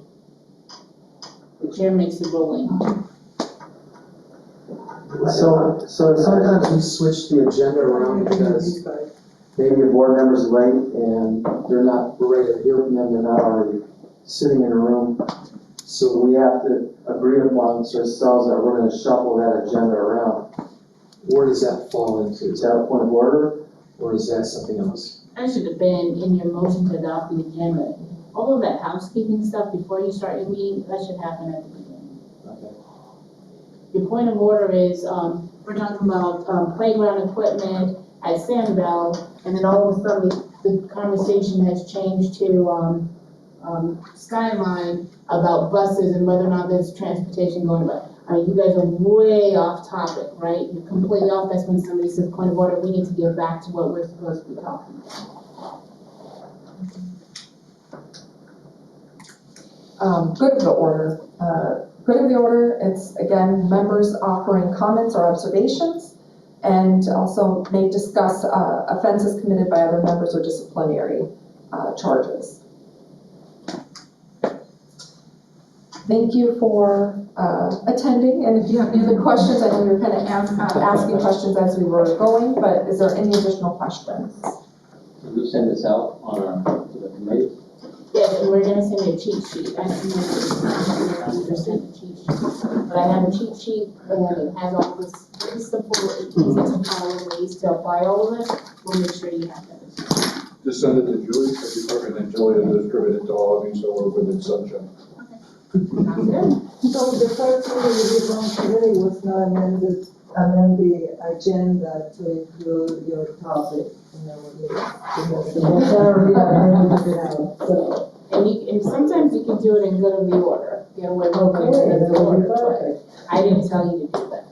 The chair makes the ruling. So sometimes we switch the agenda around because maybe a board member's late and we're ready to hear from them, they're not already sitting in a room. So we have to agree amongst ourselves that we're gonna shuffle that agenda around. Where does that fall into? Is that a point of order, or is that something else? That should have been in your motion to adopt the agenda. All of that housekeeping stuff before you start your meeting, that should happen at the beginning. Okay. Your point of order is, we're talking about playground equipment at Sanibel, and then all of a sudden the conversation has changed to Skyline about buses and whether or not there's transportation going about. I mean, you guys are way off topic, right? You're completely off. That's when somebody says point of order, we need to get back to what we're supposed to be talking about. Good of the order. Good of the order, it's again, members offering comments or observations, and also may discuss offenses committed by other members or disciplinary charges. Thank you for attending, and if you have any other questions, I know you're kind of asking questions as we were going, but is there any additional questions? Can you send this out to the committee? Yes, and we're gonna send you a cheat sheet. I don't know if you sent a cheat sheet, but I have a cheat sheet, and it has all this very simple, easy to follow ways to apply all of this. We'll make sure you have that. Just send it to Julie, the department, and Julie will distribute it to all of you, so we're within sunshine. Sounds good. So the first thing we did wrong today was not amend the agenda to include your topic in our list. Because it was already amended it out, so. And sometimes you can do it in good of the order, get away with Okay, it in that the would be order, but perfect. I didn't tell you to do that.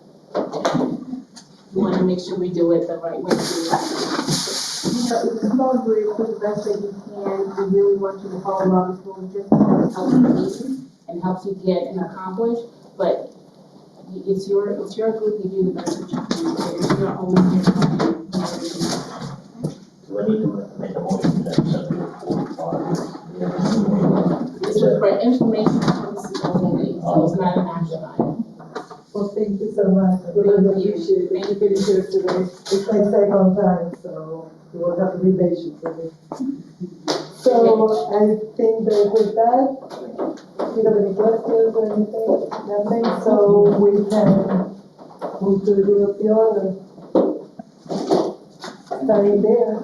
We wanna make sure we do it the right way. You know, it's small group, do the best that you can, we really want you to follow Robert's rules, just because it helps you meet and helps you get and accomplish, but it's your group, you do the best that you can, it's not always your company. Do I need to make a motion to accept the report? This is for information purposes only, so it's not an action item. Well, thank you so much. I really appreciate it. Thank you for being here today. It's my second time, so you will have to be patient with me. So I think that with that, do you have any questions or anything? Nothing, so we can move to the good of the order. Starting there.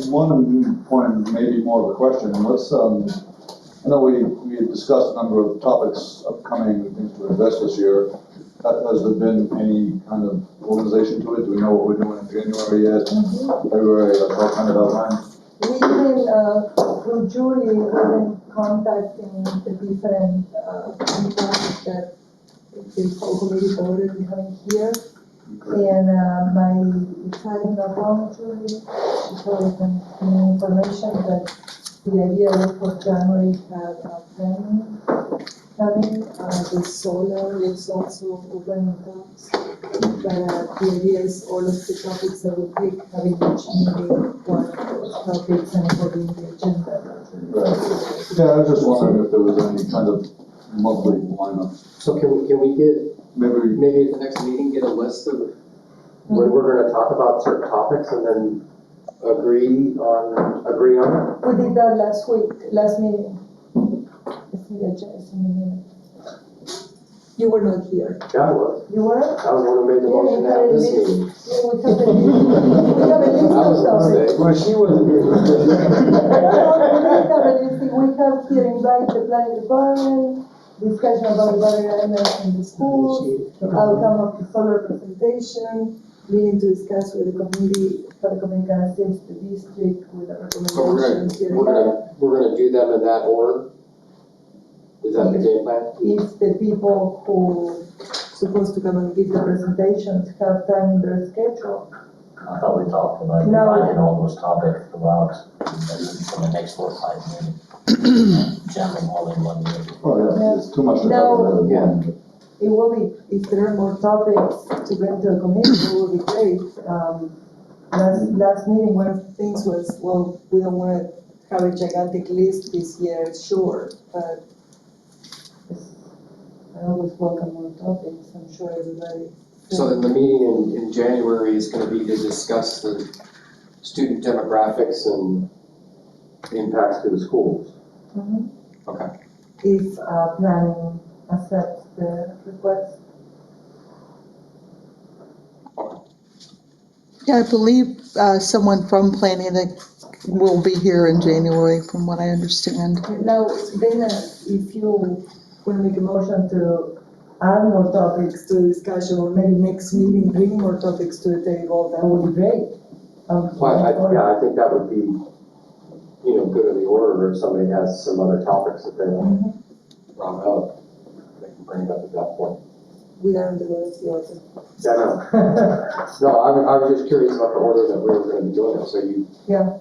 One point, maybe more of a question, what's, I know we had discussed a number of topics upcoming, things to address this year. Has there been any kind of organization to it? Do we know what we're doing in January yet? February, that's all kind of outlined? We've been, through Julie, we've been contacting the different, people that the whole committee voted in having here. And, my Italian account, Julie, she told them information that the idea was for January to have a planning coming, the solar was also open in talks. But, the idea is all of the topics that we pick, having each meeting, one of those topics and putting the agenda. Right. Yeah, I was just wondering if there was any kind of monthly lineup. So can we get, Maybe, maybe at the next meeting, get a list of when we're gonna talk about certain topics and then agree on it? We did that last meeting. It's in the agenda, it's in the minutes. You were not here. Yeah, I was. You were? I was the one who made the motion to have this meeting. Yeah, we have a list, we have a list That was of a topics. mistake. Well, she wasn't here. No, we have a list, we have here invite the planning department, discussion about the battery islands in the schools, outcome of the solar presentation, meeting to discuss with the committee, how the committee can assist the district with the So recommendations. we're gonna do them in that order? Is that the game plan? If the people who supposed to come and give the presentations have time in their schedule. I thought we talked about No. dividing all those topics throughout, for the next 4 or 5 minutes. Jam them all in one meeting. oh yeah, it's too much to No. cover in one. It will be, if there are more topics to bring to a committee, it will be great. Last meeting, one of the things was, well, we don't wanna have a gigantic list this year, sure, but I always welcome more topics, I'm sure everybody. So then the meeting in January is gonna be to discuss the student demographics and the impacts to the schools. Mhm. Okay. If, planning accepts the request. Yeah, I believe someone from planning that will be here in January, from what I understand. Now, Dana, if you want to make a motion to add more topics to the discussion, or maybe next meeting, bring more topics to the table, that would be great. Yeah, I think that would be, good of the order if somebody has some other topics that they want brought up. They can bring it up at that point. We are in the way of the order. Yeah, no. No, I was just curious about the order that we were gonna be doing it, so you. Yeah.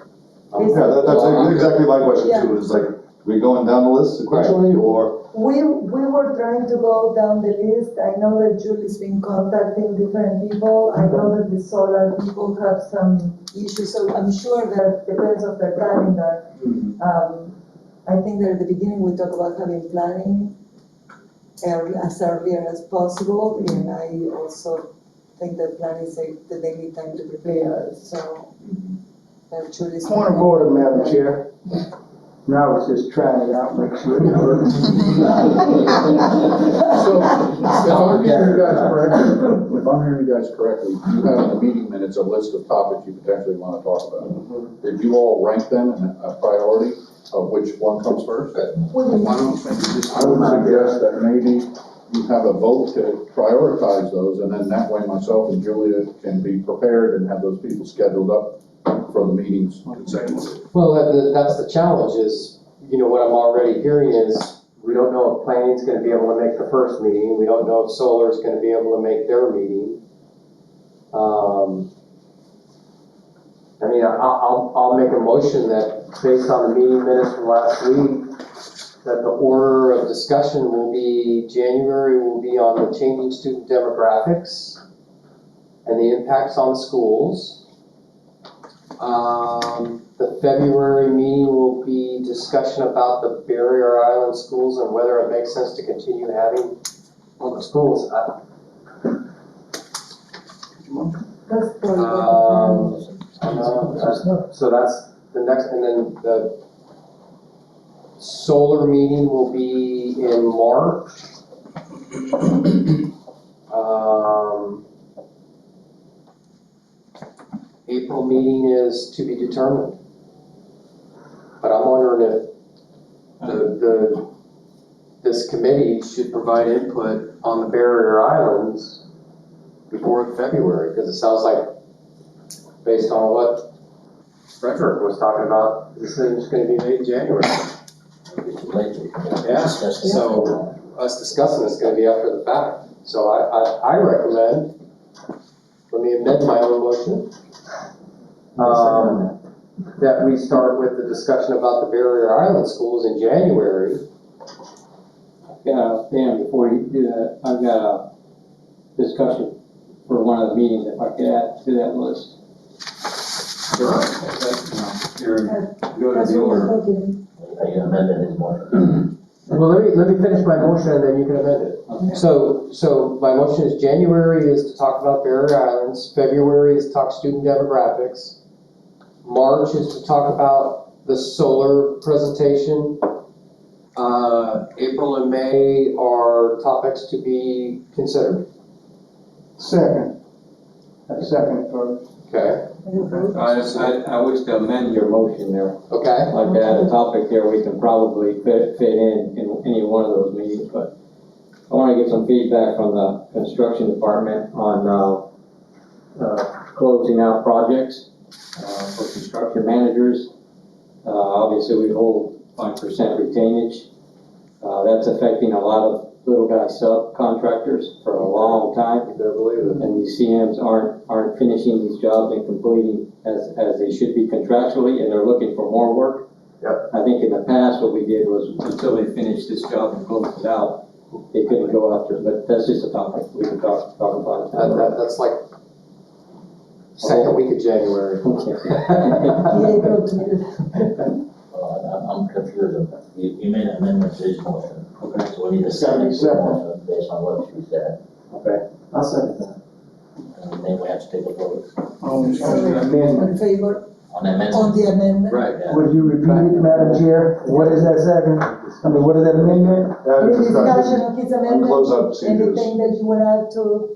Yeah, that's exactly my question Yeah. too, is like, we going down the list sequentially, or? We were trying to go down the list. I know that Julie's been contacting different people. I know that the solar people have some issues, so I'm sure that depends on their calendar. I think that at the beginning we talked about having planning as earlier as possible, and I also think that planning say that they need time to prepare, so. That Julie's. Point of order, Madam Chair. Now I was just trying it out, make sure it works. So, if I'm hearing you guys correctly, you have in the meeting minutes a list of topics you potentially want to talk about. Did you all rank them in a priority of which one comes first? Why don't you just, I would suggest that maybe you have a vote to prioritize those, and then that way myself and Julia can be prepared and have those people scheduled up for the meetings consecutively. Well, that's the challenge is, what I'm already hearing is, we don't know if planning's gonna be able to make the first meeting, we don't know if solar's gonna be able to make their meeting. I'll make a motion that, based on the meeting minutes from last week, that the order of discussion will be, January will be on the changing student demographics and the impacts on schools. The February meeting will be discussion about the barrier island schools and whether it makes sense to continue having public schools. So that's the next, and then the solar meeting will be in March. April meeting is to be determined. But I'm wondering if this committee should provide input on the barrier islands before February, because it sounds like, based on what Frederick was talking about, the decision's gonna be made in January. Yeah, so us discussing this is gonna be after the fact. So I recommend, let me amend my own motion. That we start with the discussion about the barrier island schools in January. Dan, before you do that, I've got a discussion for one of the meetings, if I could add to that list. Sure. Go to the order. Are you amending his motion? Well, let me finish my motion and then you can amend it. Okay. So my motion is January is to talk about barrier islands, February is to talk student demographics, March is to talk about the solar presentation, April and May are topics to be considered. Second. Second first. Okay. I wish to amend your motion there. Okay. I'd like to add a topic there we can probably fit in any one of those meetings, but I want to get some feedback from the construction department on closing out projects for construction managers. Obviously, we hold 5% retainage. That's affecting a lot of little guy subcontractors for a long time. And these CMs aren't finishing these jobs and completing as they should be contractually, and they're looking for more work. Yep. I think in the past, what we did was until they finished this job and closed it out, they couldn't go after it, but that's just a topic. We can talk about it. That's like second week of January. I'm confused. You made an amendment to his motion. Okay. So we need a second motion based on what you said. Okay. I'll second that. And then we have to take a vote On the amendment. In favor, on the amendment. on the amendment? Right. Yeah. Would you repeat it, Madam Chair? What is that second? I mean, what is that amendment? Any discussion of his amendment? Close up procedures. Anything that you want to add to?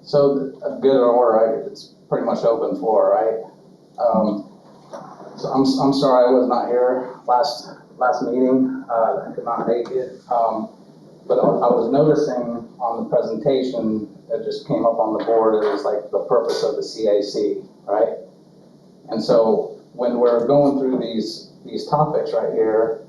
So, good order, it's pretty much open floor, right? So I'm sorry I was not here last meeting, I could not make it. But I was noticing on the presentation that just came up on the board, it was like the purpose of the CAC, right? And so when we're going through these topics right here,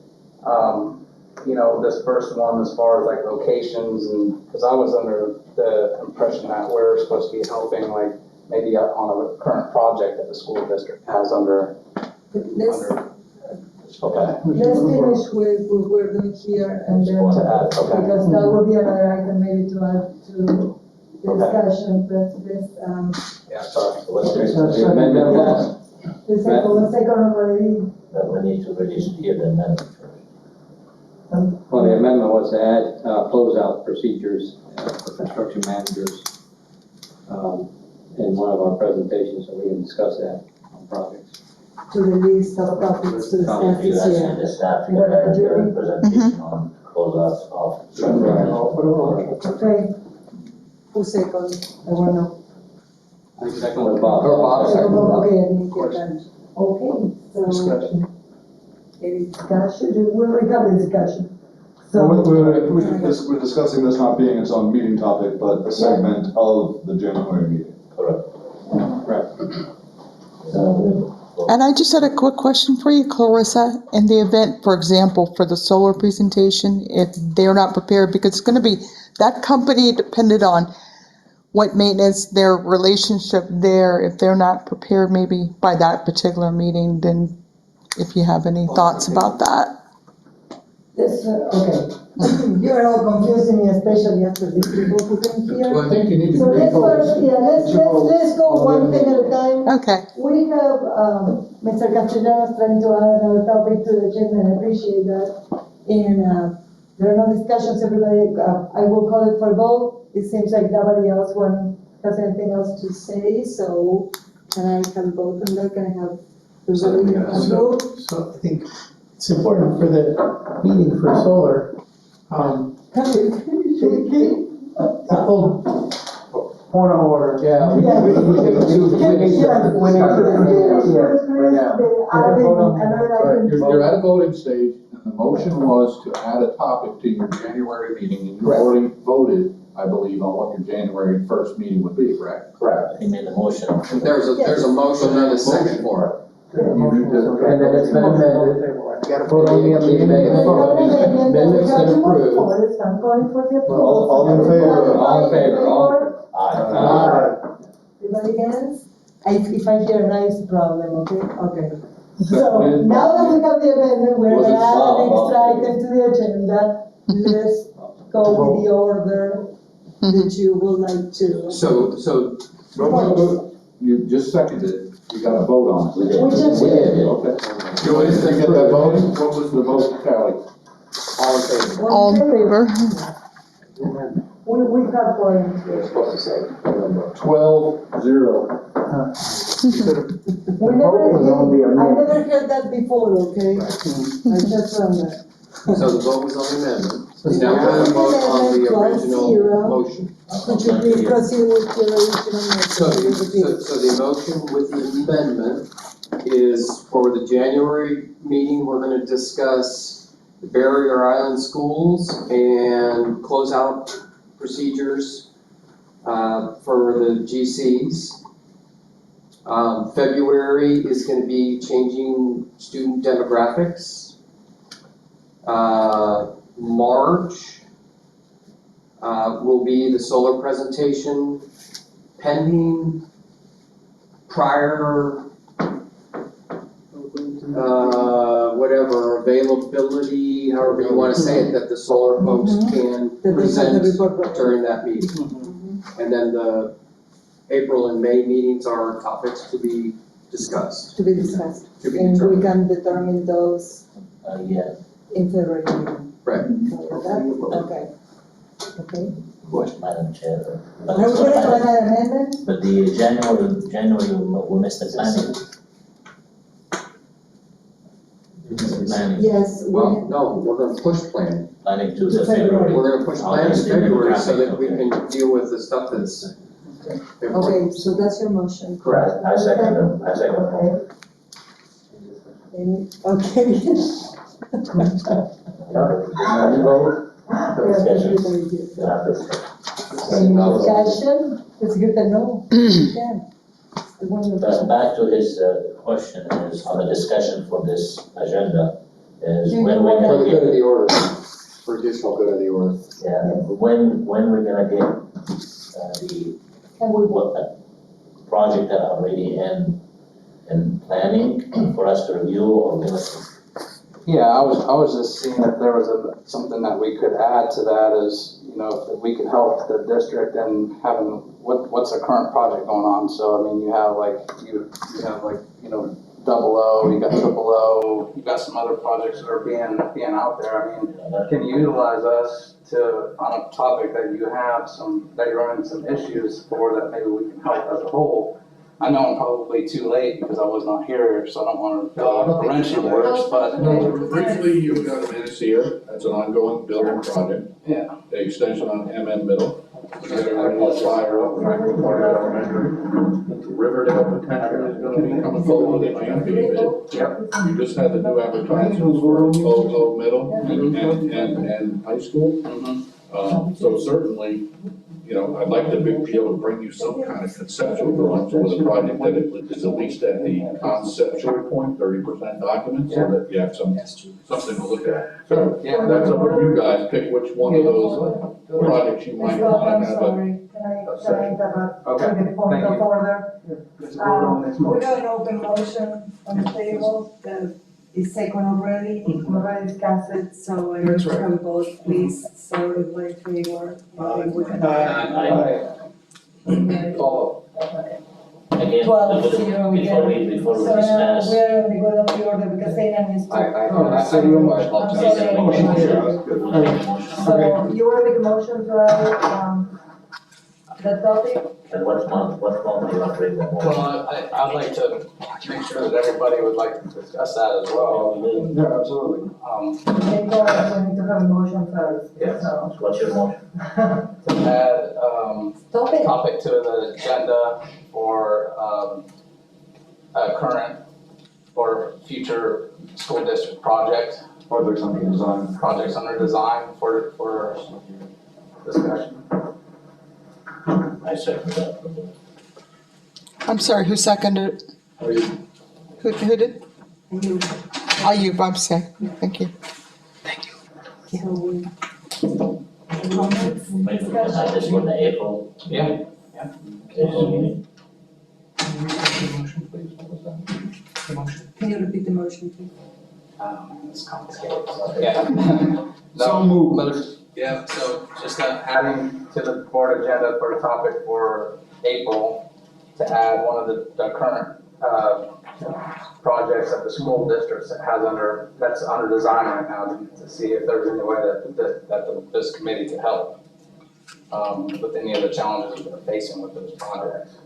this first one as far as like locations, and because I was under the impression that we're supposed to be helping like maybe on a current project that the school district has under. Let's Okay. finish with what we're doing here and then, Okay. because that will be another item maybe to add to the discussion, but this, Yeah, sorry. The amendment was, the second already, That we need to really hear the amendment first. well, the amendment was to add closeout procedures for construction managers in one of our presentations, so we can discuss that on projects. to the list of topics to discuss If you this ask year. the staff, you What have are you a doing? presentation on closeouts of. Okay. Who second? I wanna know. Second with Bob. Or Bob, second with Bob. Okay, I didn't hear that. Okay, so. Discussion. Any discussion? Will we have a discussion? So. We're discussing this not being its own meeting topic, but a segment of the January meeting. Correct. And I just had a quick question for you, Clarissa. In the event, for example, for the solar presentation, if they're not prepared, because it's gonna be, that company depended on what maintenance, their relationship there, if they're not prepared maybe by that particular meeting, then if you have any thoughts about that. This, okay. You're all confusing me, especially after these people who came here. Well, I think you need to. So let's first, let's go one thing at a time. Okay. We have, Mr. Castellanos trying to add another topic to the agenda, and I appreciate that. And, there are no discussions, everybody, I will call it for a vote. It seems like nobody else has anything else to say, so can I have a vote on that? Can I have everybody a vote? So I think it's important for the meeting for solar, Point of order. Yeah. We need You're at a voting stage, and the motion was to add a topic to your January meeting, and you already voted, I believe, on what your January 1st meeting would be, correct? Correct. He made the motion. There's a motion and a second for You need to. And then it's been amended. Gotta vote on the amendment. Amendment's been approved. I'm going for the approval. All in favor? All in favor, all. Aye. Everybody against? If I hear a nice problem, okay? Okay. So now that we have the amendment, we're Was it gonna add an Bob? extra item to the agenda. Let's go with the order that you would like to. So, You just seconded, you got to vote on it. We just did. Okay. You want to get that voting? What was the vote tally? all in favor? All in favor? We have one. You're supposed to say. 12-0. We never, I never heard that before, okay? I just found that. So the vote was on the amendment. Now we're gonna vote on the original motion. Could you please proceed with your original So, so the motion with the amendment is for the January meeting, we're gonna discuss the Barrier Island schools and closeout procedures for the GCs. February is gonna be changing student demographics. March will be the solar presentation pending prior, whatever, availability, however you wanna say it, that the solar folks can present during that meeting. And then the April and May meetings are topics to be discussed, To be discussed. to be And we determined. can determine those Yes. in February meeting. Right. Okay. Okay. Madam Chair. Are we gonna have an amendment? But the January, we missed the planning. Planning, Yes. Well, no, we're gonna push planning. planning to To the February. February. We're gonna push planning to February so that we can deal with the stuff that's. Okay, so that's your motion. Correct, I second it, I second it. Okay. Okay. You vote? Discussion. Any discussion? It's good to know. Yeah. The one But that- back to his question is on the discussion for this agenda is Do you when we want For gonna the good of get, the order, for additional good of the order. when we're gonna get the Can we project that are already in planning for us to review or give us? Yeah, I was just seeing if there was something that we could add to that is, you know, if we could help the district in having, what's the current project going on? So, I mean, you have you have you know, 00, you got 000, you got some other projects that are being out there. I mean, can you utilize us on a topic that you have that you're running some issues for that maybe we can help as a whole? I know I'm probably too late because I was not here, so I don't want to No, I don't throw a think wrench in the you're works, but Briefly, you've got a Menacea, that's an ongoing building project, yeah. the extension on MM Middle. We got a little flyer up, Franklin Park Elementary. Riverdale potentially is gonna be coming forward, they might be bid. Yep. You just had the new advertisements for Bozo Middle and high school. So certainly, you know, I'd like to be able to bring you some kind of conceptual drawings with a project that is at least at the conceptual point, 30% document, so that you have something to look at. So, Yeah. that's up to you guys, pick which one of those projects you might Mr. want I'm to have. sorry, can I interrupt? Okay, With the point thank of you. order? Let's vote on this We motion. got an open motion on the table that is second already, we already discussed it, so I need to have a vote, please, so everybody in favor. I think we can- Follow. Again, 12-0 before we again. So dismiss. now we're in the good of the order because Dana needs to. I see your motion. I'm sorry. We'll make a motion. So you want to make a motion to add, the topic? And what month do you want to bring that motion? Well, I'd like to make sure that everybody would like to discuss that as well. Yeah, absolutely. We need to have a motion first. Yes, So, what's your motion? To add, topic? topic to the agenda for, a current or future school district project, Projects under design. projects under design for discussion. I second that. I'm sorry, who seconded it? Who did? Ayub, I'm sorry, thank you. So we, comments, Maybe we can have this for the April. Yeah. April meeting. Can you repeat the motion, please? It's complicated. Yeah. So No, moved. yeah, so just adding to the board agenda for the topic for April, to add one of the current, projects that the school district that's under design right now, to see if there's any way that this committee could help, with any of the challenges that they're facing with those projects.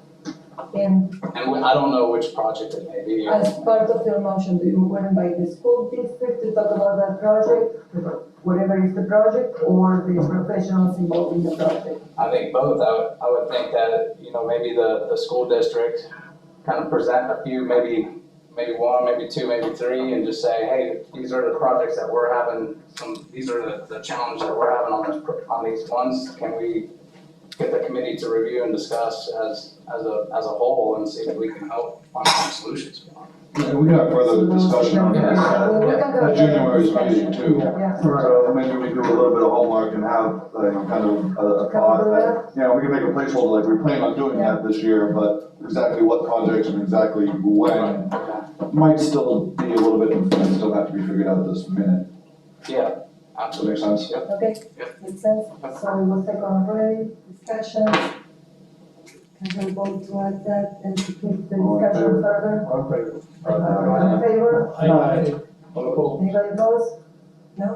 And I don't know which project it may be. as part of your motion, do you want to invite the school district to talk about that project, whatever is the project, or the professionals involved in the project? I think both. I would think that, you know, maybe the school district kind of present a few, maybe one, maybe two, maybe three, and just say, hey, these are the projects that we're having, these are the challenges that we're having on these ones. Can we get the committee to review and discuss as a whole and see if we can help find some solutions for them? We can have further discussion on that Well, we can go at January's meeting too. Yeah. So maybe we do a little bit of homework and have, kind of a thought that, you know, we can make a placeholder, like we plan on doing that this year, but exactly what projects and exactly when might still be a little bit, still have to be figured out this minute. Yeah, Does that make sense? Okay, Yep. makes sense. So we will take on already discussions. Can we vote to add that and to keep the discussion further? All in favor? Aye. Anybody opposed? No?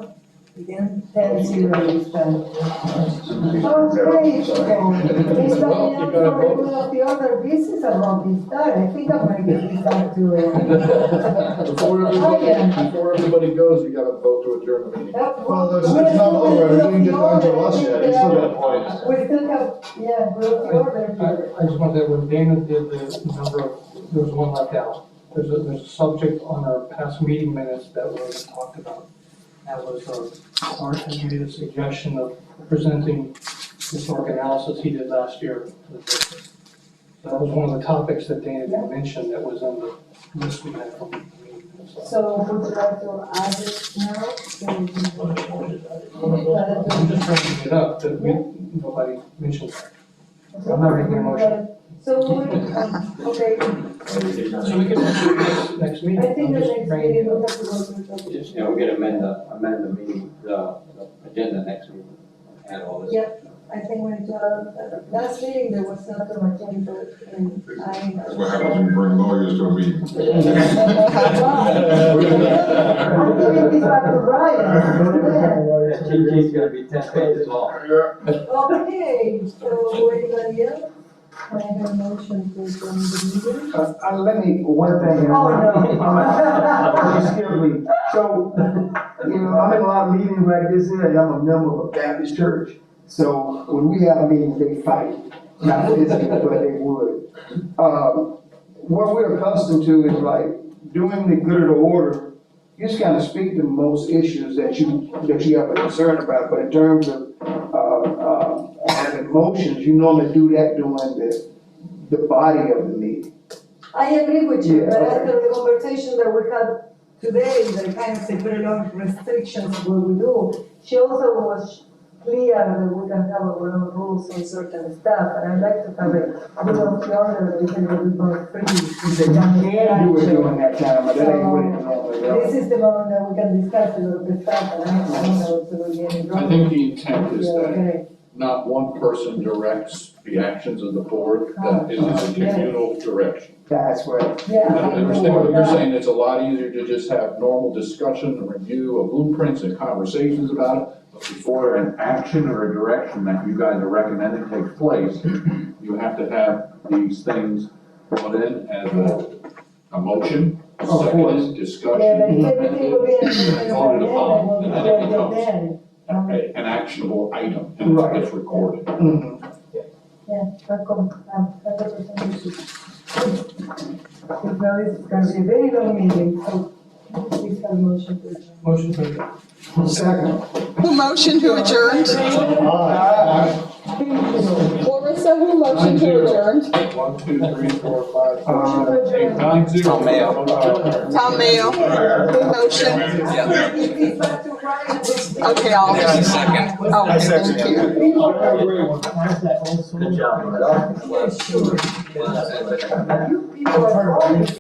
Again, 10-0 this time. Okay, so, it's starting out for the good of the order. This is a rocky start. I think I'm gonna get this back to it. Before everybody goes, you gotta vote to adjourn the meeting. Well, it's not over, it didn't get down to us yet, you still got points. We still have, yeah, good of the order. I just want to say, when Dana did the number of, there was one left out. There's a subject on our past meeting minutes that was talked about. That was, Art had made a suggestion of presenting historic analysis he did last year to the district. So that was one of the topics that Dana did mention that was in the list we had from the meeting minutes. So would you like to add it now? I'm just bringing it up, that nobody mentioned that. I'm not making a motion. So, okay, So we can do this next meeting. I think the I'm just next bringing meeting it up. we'll have to go through the. Just, we could amend the meeting, the agenda next meeting, and all this. Yep, I think we need to, last meeting there was not too much input and That's what happens when you bring lawyers to a meeting. I'm giving this back to Brian. Cheat sheet's gonna be 10 pages long. Okay, so anybody else Can I have a motion to adjourn the meeting? Let me, one thing. Oh, no. You scared me. So, you know, I'm in a lot of meetings like this here, and I'm a member of a Baptist church. So when we have meetings, they fight, not physically, but they would. What we're accustomed to is like, doing the good of the order, you just kind of speak to most issues that you have a concern about, but in terms of, having motions, you normally do that during the body of the meeting. I agree with you, Yeah, but okay. after the conversation that we had today, the kind of very long restrictions what we do, she also was clear that we can have our own rules on certain stuff, and I'd like to have a bit of order, we can be more free. You can do it during that time, but that ain't what it normally This does. is the moment that we can discuss a little bit stuff, and I don't know if there will be any wrong. I think the intent is that Okay. not one person directs the actions of the board, that it is a communal direction. That's right. Yeah. I understand what you're saying, it's a lot easier to just have normal discussion and review of blueprints and conversations about it. But before an action or a direction that you guys are recommending takes place, you have to have these things put in as a motion, seconded, discussion. Yeah, but if everything will be in the Voted upon, will be and then it becomes then. an actionable item, and it gets recorded. Mhm. Yeah, that's cool. 100% issue. If not, it's gonna be a very long meeting, so please have a motion to adjourn. Motion to adjourn. Second. Who motioned, who adjourned? Clarissa, who motioned, who adjourned? 1, 2, 3, 4, 5, Motion to 6, 7, 8, adjourn. 9, 0. Tom Mayo. Tom Mayo, who motioned? It's back to Ryan. Okay, I'll. Second. Oh, thank you. Good job. Yeah, sure. You people are